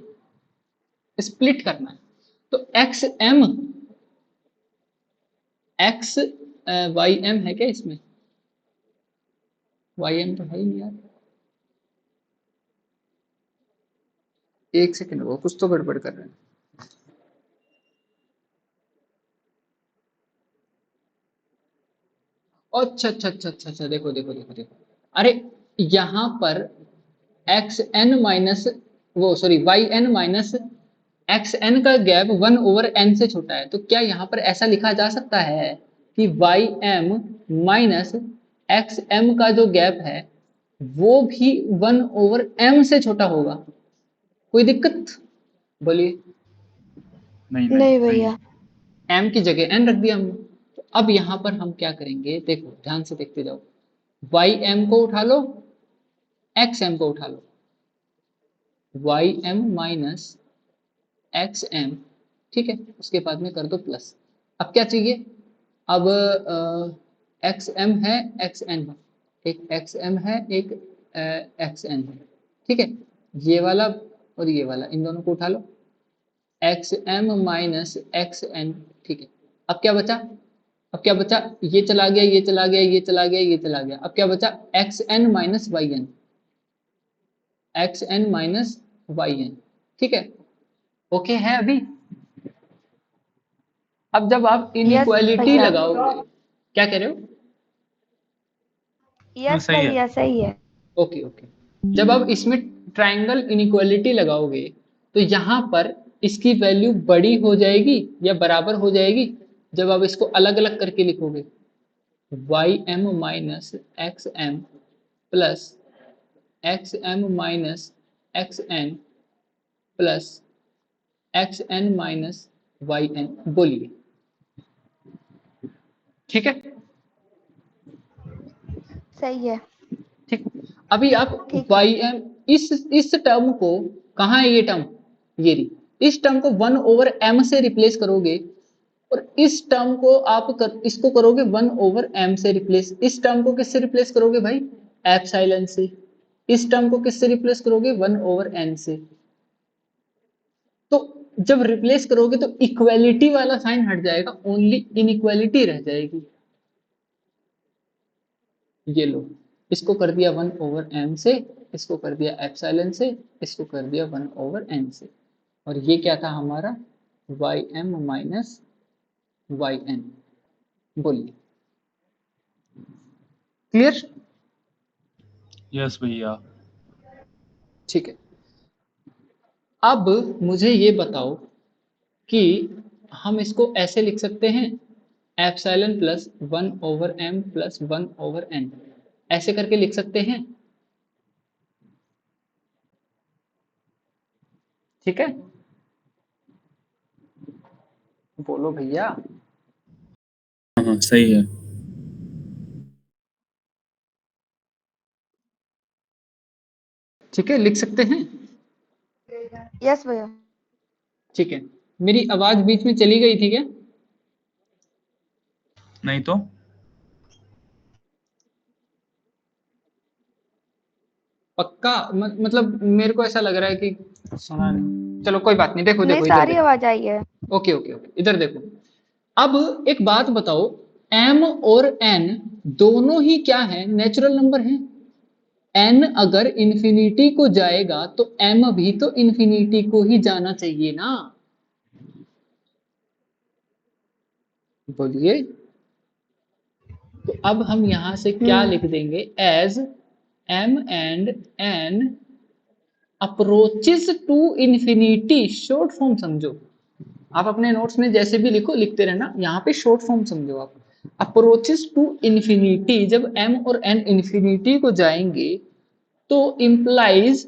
स्प्लिट करना है। तो xm ym है क्या इसमें, ym तो है ही नहीं यार, एक सेकंड वो कुछ तो गड़बड़ कर रहे हैं। अच्छा अच्छा अच्छा अच्छा अच्छा, देखो देखो देखो देखो, अरे यहाँ पर एक्स एन माइनस वो sorry Y N minus X N का गैप 1/n से छोटा है, तो क्या यहाँ पर ऐसा लिखा जा सकता है कि Y M minus X M का जो गैप है वो भी 1/m से छोटा होगा? कोई दिक्कत? बोलिए। नहीं नहीं नहीं नहीं भैया। m की जगह n रख दिया हमने। तो अब यहाँ पर हम क्या करेंगे, देखो ध्यान से देखते जाओ, वाई एम को उठा लो, एक्स एम को उठा लो, Y M minus X M, ठीक है, उसके बाद में कर दो प्लस। अब क्या चाहिए, अब एक्स एम है एक्स एन है, एक एक्स एम है एक एक्स एन है, ठीक है, ये वाला और ये वाला, इन दोनों को उठा लो, X M minus X N, ठीक है। अब क्या बचा, अब क्या बचा, ये चला गया ये चला गया ये चला गया ये चला गया, अब क्या बचा, X N minus Y N, X N minus Y N, ठीक है, ओके है अभी। अब जब आप यस इनइक्वालिटी भैया। लगाओगे, क्या कह रहे हो? यस सही है। भैया सही है। ओके ओके, जब आप इसमें ट्रायंगल इनइक्वालिटी लगाओगे तो यहाँ पर इसकी वैल्यू बड़ी हो जाएगी या बराबर हो जाएगी जब आप इसको अलग अलग करके लिखोगे, Y M minus X M plus X M minus X N plus X N minus Y N, बोलिए, ठीक है, सही है। ठीक। अभी आप ठीक है। वाई एम इस टर्म को, कहाँ है ये टर्म, ये रही, इस टर्म को 1/m से रिप्लेस करोगे और इस टर्म को इसको करोगे 1/m से रिप्लेस, इस टर्म को किससे रिप्लेस करोगे भाई, एप्सिलॉन से, इस टर्म को किससे रिप्लेस करोगे 1/n से। तो जब रिप्लेस करोगे तो इक्वालिटी वाला साइन हट जाएगा, ओनली इनइक्वालिटी रह जाएगी। ये लो, इसको कर दिया 1/m से, इसको कर दिया एप्सिलॉन से, इसको कर दिया 1/n से, और ये क्या था हमारा Y M minus Y N, बोलिए, क्लियर? यस भैया। ठीक है, अब मुझे ये बताओ कि हम इसको ऐसे लिख सकते हैं, epsilon plus 1/m plus 1/n, ऐसे करके लिख सकते हैं, ठीक है, बोलो भैया। हाँ सही है। ठीक है, लिख सकते हैं, यस भैया। ठीक है। मेरी आवाज बीच में चली गई थी क्या? नहीं तो पक्का मतलब मेरे को ऐसा लग रहा है कि सुना नहीं, चलो कोई बात नहीं, देखो नहीं, देखो इधर सारी देखो, आवाज आई है। ओके ओके ओके, इधर देखो। अब एक बात बताओ, m और n दोनों ही क्या है, नेचुरल नंबर हैं। n अगर इंफिनिटी को जाएगा तो m भी तो इंफिनिटी को ही जाना चाहिए ना, बोलिए। तो अब हम यहां से क्या लिख देंगे, as m and n approaches to infinity, short form समझो, आप अपने नोट्स में जैसे भी लिखो लिखते रहना, यहाँ पे शॉर्ट फॉर्म समझो आप, अप्रोचेस टू इंफिनिटी, जब m और n इंफिनिटी को जाएंगे तो इंप्लाइज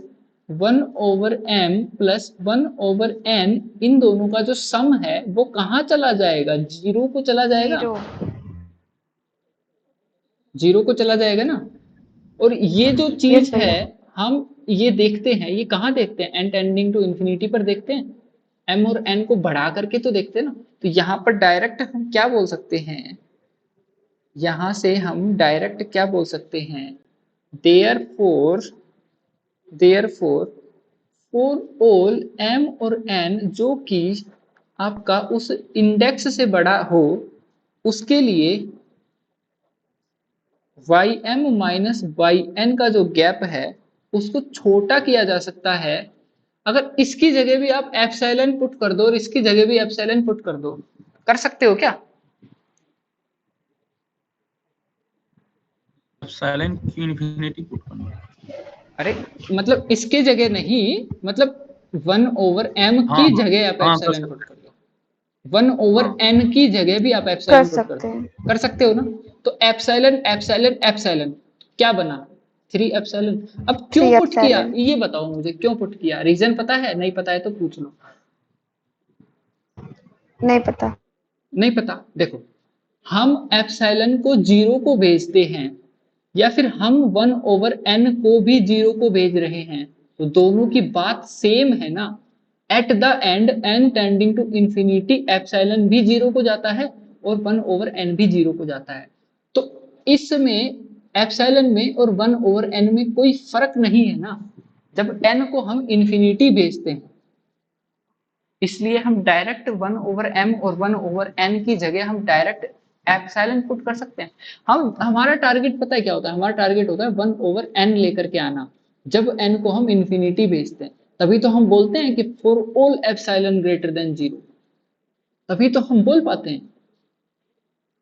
1/m प्लस 1/n, इन दोनों का जो सम है वो कहाँ चला जाएगा, जीरो को चला जाएगा, जीरो। जीरो को चला जाएगा ना। और ये जो यस चीज है भैया। हम ये देखते हैं, ये कहाँ देखते हैं, n टेंडिंग टू इंफिनिटी पर देखते हैं, m और n को बढ़ा करके तो देखते हैं ना। तो यहाँ पर डायरेक्ट हम क्या बोल सकते हैं, यहाँ से हम डायरेक्ट क्या बोल सकते हैं, देयरफॉर फॉर ऑल m और n जो कि आपका उस इंडेक्स से बड़ा हो, उसके लिए Y M minus Y N का जो गैप है उसको छोटा किया जा सकता है, अगर इसकी जगह भी आप एप्सिलॉन पुट कर दो और इसकी जगह भी एप्सिलॉन पुट कर दो, कर सकते हो क्या? एप्सिलॉन की इन्फिनिटी पुट करना। अरे मतलब इसके जगह नहीं, मतलब 1/m हाँ की जगह आप हाँ एप्सिलॉन पुट कर दो, 1/n की जगह भी आप कर एप्सिलॉन पुट कर सकते दो, हैं। कर सकते हो ना। तो एप्सिलॉन एप्सिलॉन एप्सिलॉन क्या बना, 3 एप्सिलॉन। अब क्यों 3 पुट किया एप्सिलॉन। ये बताओ मुझे, क्यों पुट किया, रीजन पता है, नहीं पता है तो पूछ लो। नहीं पता। नहीं पता, देखो हम एप्सिलॉन को 0 को भेजते हैं या फिर हम 1/n को भी 0 को भेज रहे हैं, तो दोनों की बात सेम है ना। At the end n tending to infinity epsilon भी 0 को जाता है और 1/n भी 0 को जाता है। तो इसमें एप्सिलॉन में और 1/n में कोई फर्क नहीं है ना, जब n को हम इंफिनिटी भेजते हैं। इसलिए हम डायरेक्ट 1/m और 1/n की जगह हम डायरेक्ट एप्सिलॉन पुट कर सकते हैं। हम हमारा टारगेट पता है क्या होता है, हमारा टारगेट होता है 1/n लेकर के आना। जब n को हम इंफिनिटी भेजते हैं तभी तो हम बोलते हैं कि for all epsilon greater than 0, तभी तो हम बोल पाते हैं।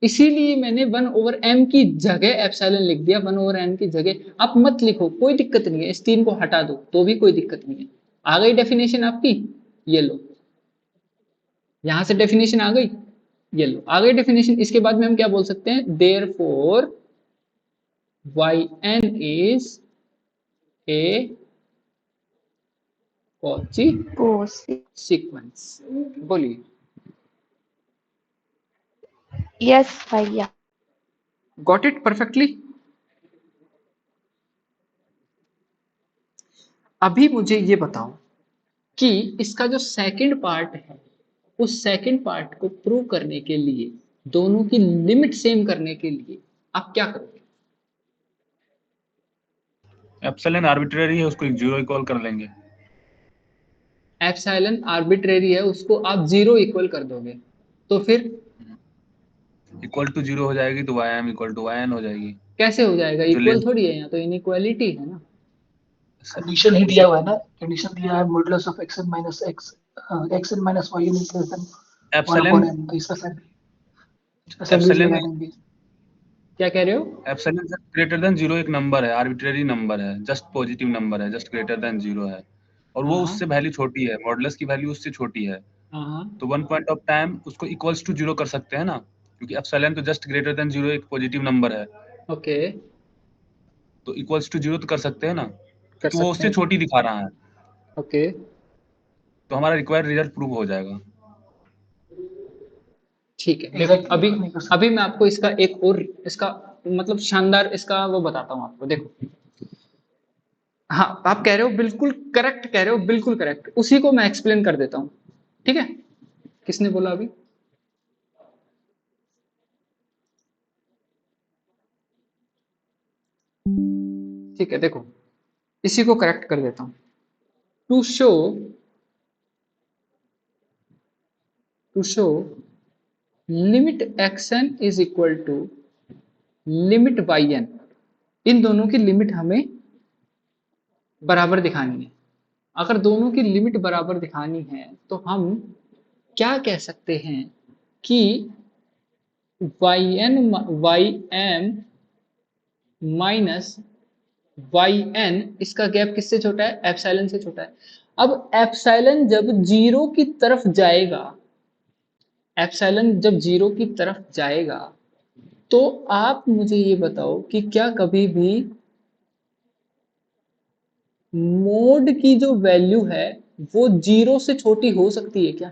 इसीलिए मैंने 1/m की जगह एप्सिलॉन लिख दिया, 1/n की जगह आप मत लिखो, कोई दिक्कत नहीं है, इस 3 को हटा दो तो भी कोई दिक्कत नहीं है। आ गई डेफिनेशन आपकी, ये लो, यहां से डेफिनेशन आ गई, ये लो आ गई डेफिनेशन। इसके बाद में हम क्या बोल सकते हैं, therefore yn is a Cauchy Kosi. Sequence. बोलिए। यस भैया। Got it perfectly. अभी मुझे ये बताओ कि इसका जो सेकंड पार्ट है, उस सेकंड पार्ट को प्रूव करने के लिए, दोनों की लिमिट सेम करने के लिए आप क्या करोगे। एप्सिलॉन आर्बिट्रेरी है, उसको 0 इक्वल कर लेंगे। एप्सिलॉन आर्बिट्रेरी है, उसको आप 0 इक्वल कर दोगे, तो फिर इक्वल टू 0 हो जाएगी तो ym इक्वल टू yn हो जाएगी। कैसे हो जाएगा, जो इक्वल लेंथ थोड़ी है, यहाँ तो इनइक्वालिटी है ना। कंडीशन ही दिया हुआ है ना, कंडीशन दिया है modulus of xn minus x, xn minus yn is less than 1/n, तो इसका सैंडविच लगा एप्सिलॉन देंगे। क्या कह रहे हो। एप्सिलॉन ग्रेटर देन 0 एक नंबर है, आर्बिट्रेरी नंबर है, जस्ट पॉजिटिव नंबर है, जस्ट ग्रेटर देन 0 है, और वो हाँ उससे वैल्यू छोटी है, मॉडुलस की वैल्यू उससे छोटी है। हाँ तो वन पॉइंट ऑफ टाइम उसको इक्वल्स टू 0 कर सकते हैं ना, क्योंकि एप्सिलॉन तो जस्ट ग्रेटर देन 0 एक पॉजिटिव नंबर है, ओके, तो इक्वल्स टू 0 तो कर सकते हैं ना, कर क्योंकि वो सकते उससे हैं, छोटी दिखा रहा है। ओके तो हमारा रिक्वायर्ड रिजल्ट प्रूव हो जाएगा। ठीक है। देखो एग्जैक्टली अभी, नहीं कर सकते। अभी मैं आपको इसका एक और इसका मतलब शानदार इसका वो बताता हूँ आपको। देखो हाँ, आप कह रहे हो बिल्कुल करेक्ट, कह रहे हो बिल्कुल करेक्ट, उसी को मैं एक्सप्लेन कर देता हूँ। ठीक है, किसने बोला अभी। ठीक है, देखो इसी को करेक्ट कर देता हूँ। To show limit xn is equal to limit yn, इन दोनों की लिमिट हमें बराबर दिखानी है। अगर दोनों की लिमिट बराबर दिखानी है तो हम क्या कह सकते हैं कि ym माइनस yn, इसका गैप किससे छोटा है, एप्सिलॉन से छोटा है। अब एप्सिलॉन जब 0 की तरफ जाएगा, एप्सिलॉन जब 0 की तरफ जाएगा, तो आप मुझे ये बताओ कि क्या कभी भी मोड की जो वैल्यू है वो 0 से छोटी हो सकती है क्या।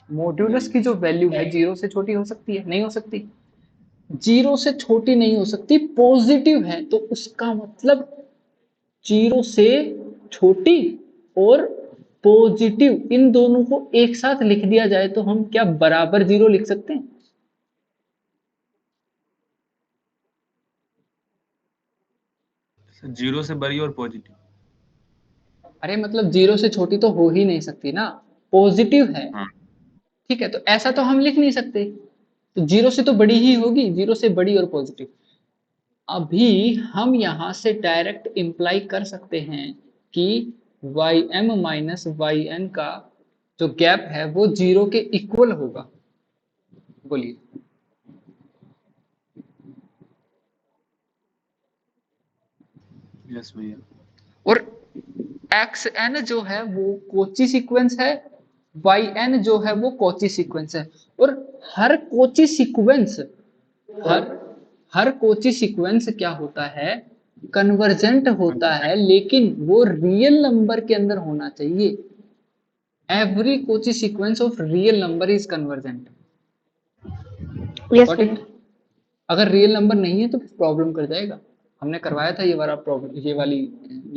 मॉड्यूलस की जो वैल्यू है 0 से छोटी हो सकती है, नहीं हो सकती। 0 से छोटी नहीं हो सकती, पॉजिटिव है तो उसका मतलब 0 से छोटी और पॉजिटिव इन दोनों को एक साथ लिख दिया जाए तो हम क्या बराबर 0 लिख सकते हैं। जीरो से बड़ी और पॉजिटिव। अरे मतलब 0 से छोटी तो हो ही नहीं सकती ना, पॉजिटिव है। हाँ, ठीक है, तो ऐसा तो हम लिख नहीं सकते, तो 0 से तो बड़ी ही होगी, 0 से बड़ी और पॉजिटिव। अभी हम यहां से डायरेक्ट इंप्लाई कर सकते हैं कि ym माइनस yn का जो गैप है वो 0 के इक्वल होगा। बोलिए। यस भैया। और xn जो है वो कोची सीक्वेंस है, yn जो है वो कोची सीक्वेंस है। और हर कोची सीक्वेंस हर कोची सीक्वेंस क्या होता है, कन्वर्जेंट होता है, लेकिन वो रियल नंबर के अंदर होना चाहिए। Every Kochi sequence of real number is convergent. Yes Got भैया। it? अगर रियल नंबर नहीं है तो प्रॉब्लम कर जाएगा। हमने करवाया था ये वाला प्रॉब्लम, ये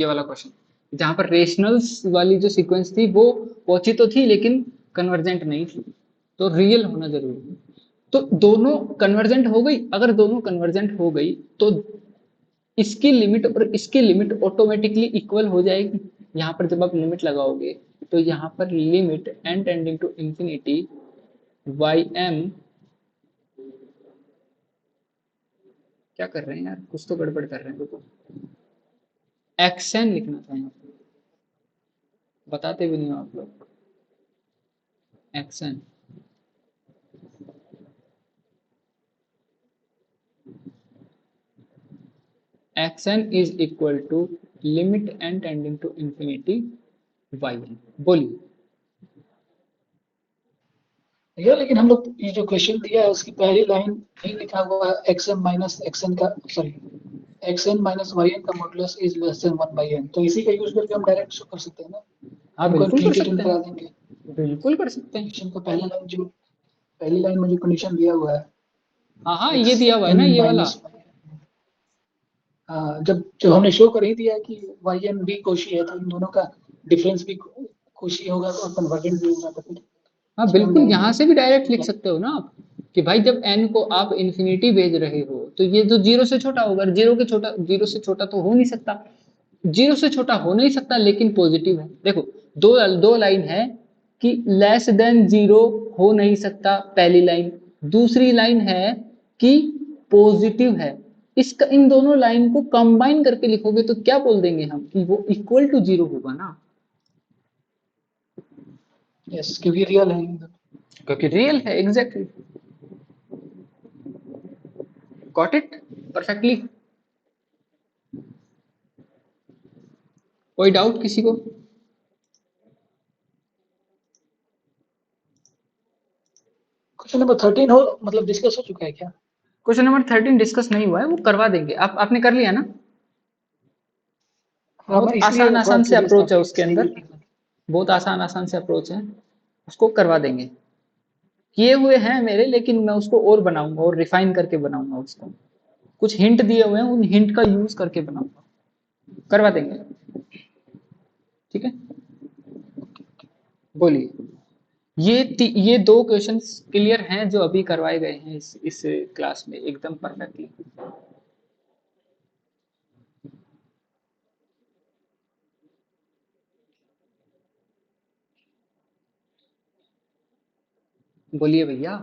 वाला क्वेश्चन, जहां पर रेशनल्स वाली जो सीक्वेंस थी वो पहुंची तो थी लेकिन कन्वर्जेंट नहीं थी, तो रियल होना जरूरी है। तो दोनों कन्वर्जेंट हो गई। अगर दोनों कन्वर्जेंट हो गई तो इसकी लिमिट और इसकी लिमिट ऑटोमेटिकली इक्वल हो जाएगी। यहाँ पर जब आप लिमिट लगाओगे तो यहाँ पर limit n tending to infinity ym, क्या कर रहे हैं यार, कुछ तो गड़बड़ कर रहे हैं। देखो xn लिखना था यहाँ पर, बताते भी नहीं हो आप लोग। xn xn is equal to limit n tending to infinity yn। बोलिए। भैया लेकिन हम लोग ये जो क्वेश्चन दिया है उसकी पहली लाइन नहीं लिखा हुआ xm माइनस xn का, सॉरी xn माइनस yn का modulus is less than 1 by n, तो इसी का यूज करके हम डायरेक्ट शो कर सकते हैं ना। हाँ हमको बिल्कुल कर इंटीग्रेट सकते करा हैं, देंगे। बिल्कुल कर सकते हैं। क्वेश्चन का पहली लाइन में जो कंडीशन दिया हुआ है, हाँ हाँ ये दिया हुआ है ना, xn ये वाला। माइनस, हाँ जब हमने शो कर ही दिया कि yn भी कोशी है तो इन दोनों का डिफरेंस भी कोशी होगा और कन्वर्जेंट भी होगा, तो फिर हाँ इसमें हम बिल्कुल, यहाँ डायरेक्ट से भी डायरेक्ट लिख सकते हो ना आप कि भाई जब n को आप इन्फिनिटी भेज रहे हो तो ये तो जीरो से छोटा होगा। जीरो से छोटा तो हो नहीं सकता, जीरो से छोटा हो नहीं सकता, लेकिन पॉजिटिव है। देखो दो लाइन है कि लेस देन जीरो हो नहीं सकता, पहली लाइन। दूसरी लाइन है कि पॉजिटिव है। इसका इन दोनों लाइन को कंबाइन करके लिखोगे तो क्या बोल देंगे हम कि वो इक्वल टू जीरो होगा ना, यस क्योंकि रियल है, क्योंकि रियल है। Exactly, got it perfectly. कोई डाउट किसी को? क्वेश्चन नंबर 13 हो मतलब डिस्कस हो चुका है क्या? क्वेश्चन नंबर 13 डिस्कस नहीं हुआ है, वो करवा देंगे। आपने कर लिया ना? हाँ मैं बहुत इसलिए आसान थोड़ा आसान से क्यूरियस था अप्रोच है कि उसके सही अंदर, है। बहुत आसान आसान से अप्रोच है, उसको करवा देंगे। किए हुए हैं मेरे, लेकिन मैं उसको और बनाऊंगा और रिफाइन करके बनाऊंगा उसको। कुछ हिंट दिए हुए हैं, उन हिंट का यूज करके बनाऊंगा, करवा देंगे। ठीक है, बोलिए। ये दो क्वेश्चंस क्लियर हैं जो अभी करवाए गए हैं इस क्लास में, एकदम परफेक्टली। बोलिए भैया,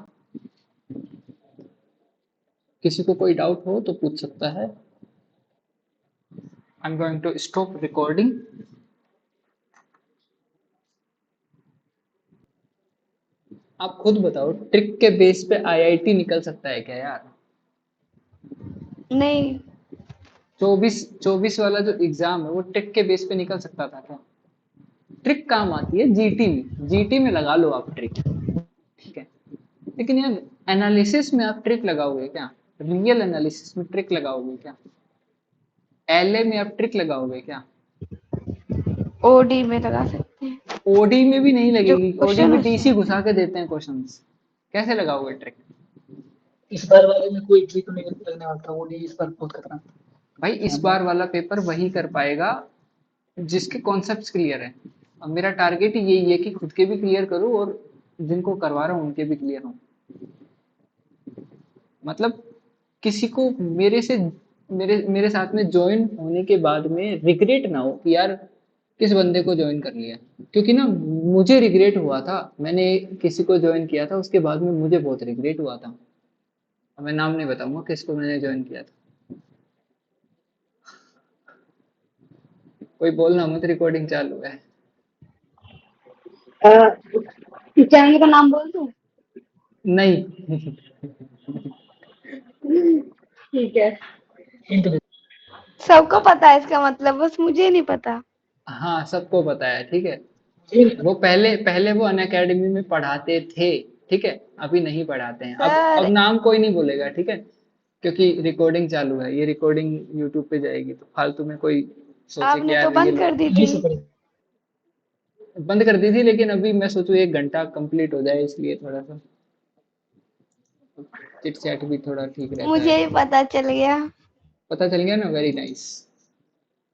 किसी को कोई डाउट हो तो पूछ सकता है। I am going to stop recording. आप खुद बताओ, ट्रिक के बेस पे आईआईटी निकल सकता है क्या यार? नहीं 24 वाला जो एग्जाम है वो ट्रिक के बेस पे निकल सकता था क्या? ट्रिक काम आती है जीटी में लगा लो आप ट्रिक, ठीक है। लेकिन यार एनालिसिस में आप ट्रिक लगाओगे क्या? रियल एनालिसिस में ट्रिक लगाओगे क्या? एलए में आप ट्रिक लगाओगे क्या? ओडी में लगा सकते हैं। ओडी में भी नहीं जो लगेगी, ओडी क्वेश्चन में उससे डीसी घुसा के देते हैं क्वेश्चंस, कैसे लगाओगे ट्रिक? इस बार वाले में कोई ट्रिक नहीं लगने वाला था, वो नहीं इस बार बहुत खतरा था। भाई इस बार वाला पेपर वही कर पाएगा जिसके कॉन्सेप्ट्स क्लियर है। अब मेरा टारगेट यही है कि खुद के भी क्लियर करूं और जिनको करवा रहा हूं उनके भी क्लियर हों। मतलब किसी को मेरे साथ में ज्वाइन होने के बाद में रिग्रेट ना हो कि यार किस बंदे को ज्वाइन कर लिया। क्योंकि ना मुझे रिग्रेट हुआ था, मैंने किसी को ज्वाइन किया था, उसके बाद में मुझे बहुत रिग्रेट हुआ था। मैं नाम नहीं बताऊंगा किसको मैंने ज्वाइन किया था। कोई बोलना मत, रिकॉर्डिंग चालू है। चैनल का नाम बोल दूं? नहीं ठीक है। हिंट दे। सबको पता है इसका मतलब, बस मुझे नहीं पता। हाँ सबको पता है, ठीक है। ये नहीं वो पहले पहले वो अनअकैडमी में पढ़ाते थे, ठीक है, अभी नहीं पढ़ाते हैं। अब सर नाम कोई नहीं बोलेगा, ठीक है, क्योंकि रिकॉर्डिंग चालू है, ये रिकॉर्डिंग यूट्यूब पे जाएगी, तो फालतू में कोई सोचे कि आपने तो यार ये बंद कर दी यही थी। से पढ़े। बंद कर दी थी, लेकिन अभी मैं सोचूं 1 घंटा कंप्लीट हो जाए, इसलिए थोड़ा सा चिट चैट भी थोड़ा ठीक रहता है। मुझे भी पता चल गया। पता चल गया ना, वेरी नाइस।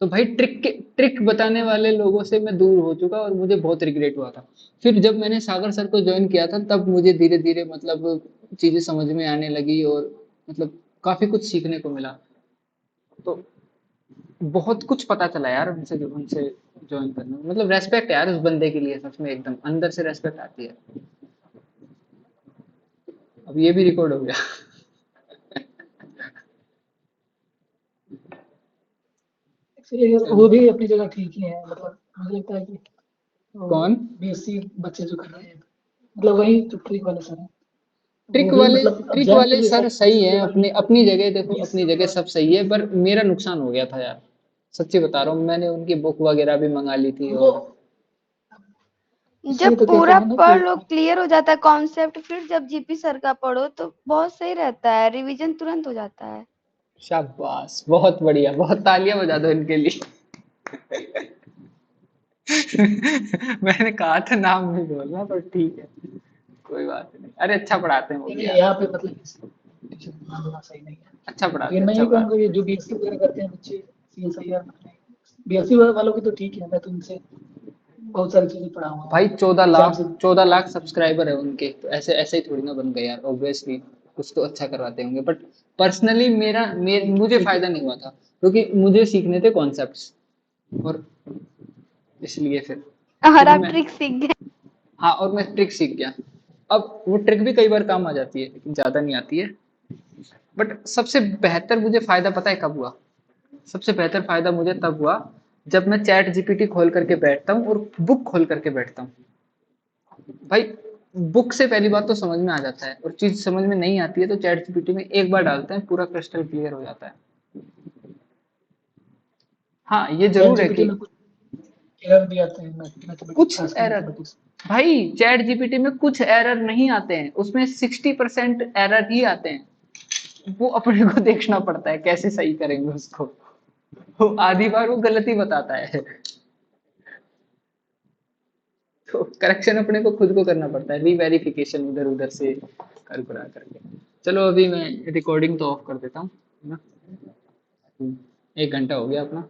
तो भाई ट्रिक बताने वाले लोगों से मैं दूर हो चुका और मुझे बहुत रिग्रेट हुआ था। फिर जब मैंने सागर सर को ज्वाइन किया था, तब मुझे धीरे धीरे मतलब चीजें समझ में आने लगी और मतलब काफी कुछ सीखने को मिला। तो बहुत कुछ पता चला यार उनसे, जो उनसे ज्वाइन करने में। मतलब रेस्पेक्ट यार उस बंदे के लिए, सच में एकदम अंदर से रेस्पेक्ट आती है। अब ये भी रिकॉर्ड हो गया। एक्चुअली वो भी अपनी जगह ठीक ही है, मतलब मुझे लगता है कि कौन? बीएससी बच्चे जो कर रहे हैं, मतलब वही जो ट्रिक वाले सर हैं, वो ट्रिक भी वाले मतलब अब ट्रिक जैम के वाले भी सर सर सही है, बीएससी वाले अपनी अपनी जगह, देखो अपनी बीएससी जगह सब सही है, पर मेरा नुकसान हो गया था यार। सच्ची बता रहा हूँ, मैंने उनकी बुक वगैरह भी मंगा ली थी उनको और इसलिए जब तो कहते पूरा हैं ना कि पढ़ लो, क्लियर हो जाता है कॉन्सेप्ट, फिर जब जीपी सर का पढ़ो तो बहुत सही रहता है, रिवीजन तुरंत हो जाता है। शाबाश, बहुत बढ़िया, बहुत तालियां बजा दो इनके लिए। मैंने कहा था नाम नहीं बोलना, पर ठीक है, कोई बात नहीं। अरे अच्छा पढ़ाते हैं वो भी देखिए यार, यहाँ पे मतलब टीचर ध्यान देना सही नहीं है। अच्छा पढ़ाते लेकिन हैं, मैं अच्छा ये कहूँगा पढ़ाते ये जो बीएससी वगैरह करते हैं बच्चे, सीएसआईआर बीएससी वालों की तो ठीक है, मैं तो उनसे बहुत सारी चीजें पढ़ा हुआ हैं। हूँ, भाई चौदह एग्जाम लाख से। 14 लाख सब्सक्राइबर है उनके, तो ऐसे ऐसे ही थोड़ी ना बन गए यार, ऑब्वियसली कुछ तो अच्छा करवाते होंगे। बट पर्सनली मुझे ठीक है। फायदा नहीं हुआ था, क्योंकि मुझे सीखने थे कॉन्सेप्ट्स, और इसलिए और फिर आप मैं, ट्रिक सीख गए। हाँ, और मैं ट्रिक सीख गया। अब वो ट्रिक भी कई बार काम आ जाती है, लेकिन ज्यादा नहीं आती है। बट सबसे बेहतर मुझे फायदा पता है कब हुआ? सबसे बेहतर फायदा मुझे तब हुआ जब मैं चैट जीपीटी खोल करके बैठता हूँ और बुक खोल करके बैठता हूँ। भाई बुक से पहली बात तो समझ में आ जाता है, और चीज समझ में नहीं आती है तो चैट जीपीटी में एक बार डालते हैं, पूरा क्रिस्टल क्लियर हो जाता है। हाँ ये चैट जरूर है जीपीटी कि में कुछ एरर भी आते हैं, मैथमेटिक्स कुछ खासकर एरर, मैथमेटिक्स। भाई चैट जीपीटी में कुछ एरर नहीं आते हैं, उसमें 60% एरर ही आते हैं। वो अपने को देखना पड़ता है कैसे सही करेंगे उसको। वो आधी बार वो गलती बताता है, तो करेक्शन अपने को खुद को करना पड़ता है, रीवेरिफिकेशन इधर उधर से कर करा करके। चलो अभी मैं रिकॉर्डिंग तो ऑफ कर देता हूँ, है ना? 1 घंटा हो गया अपना।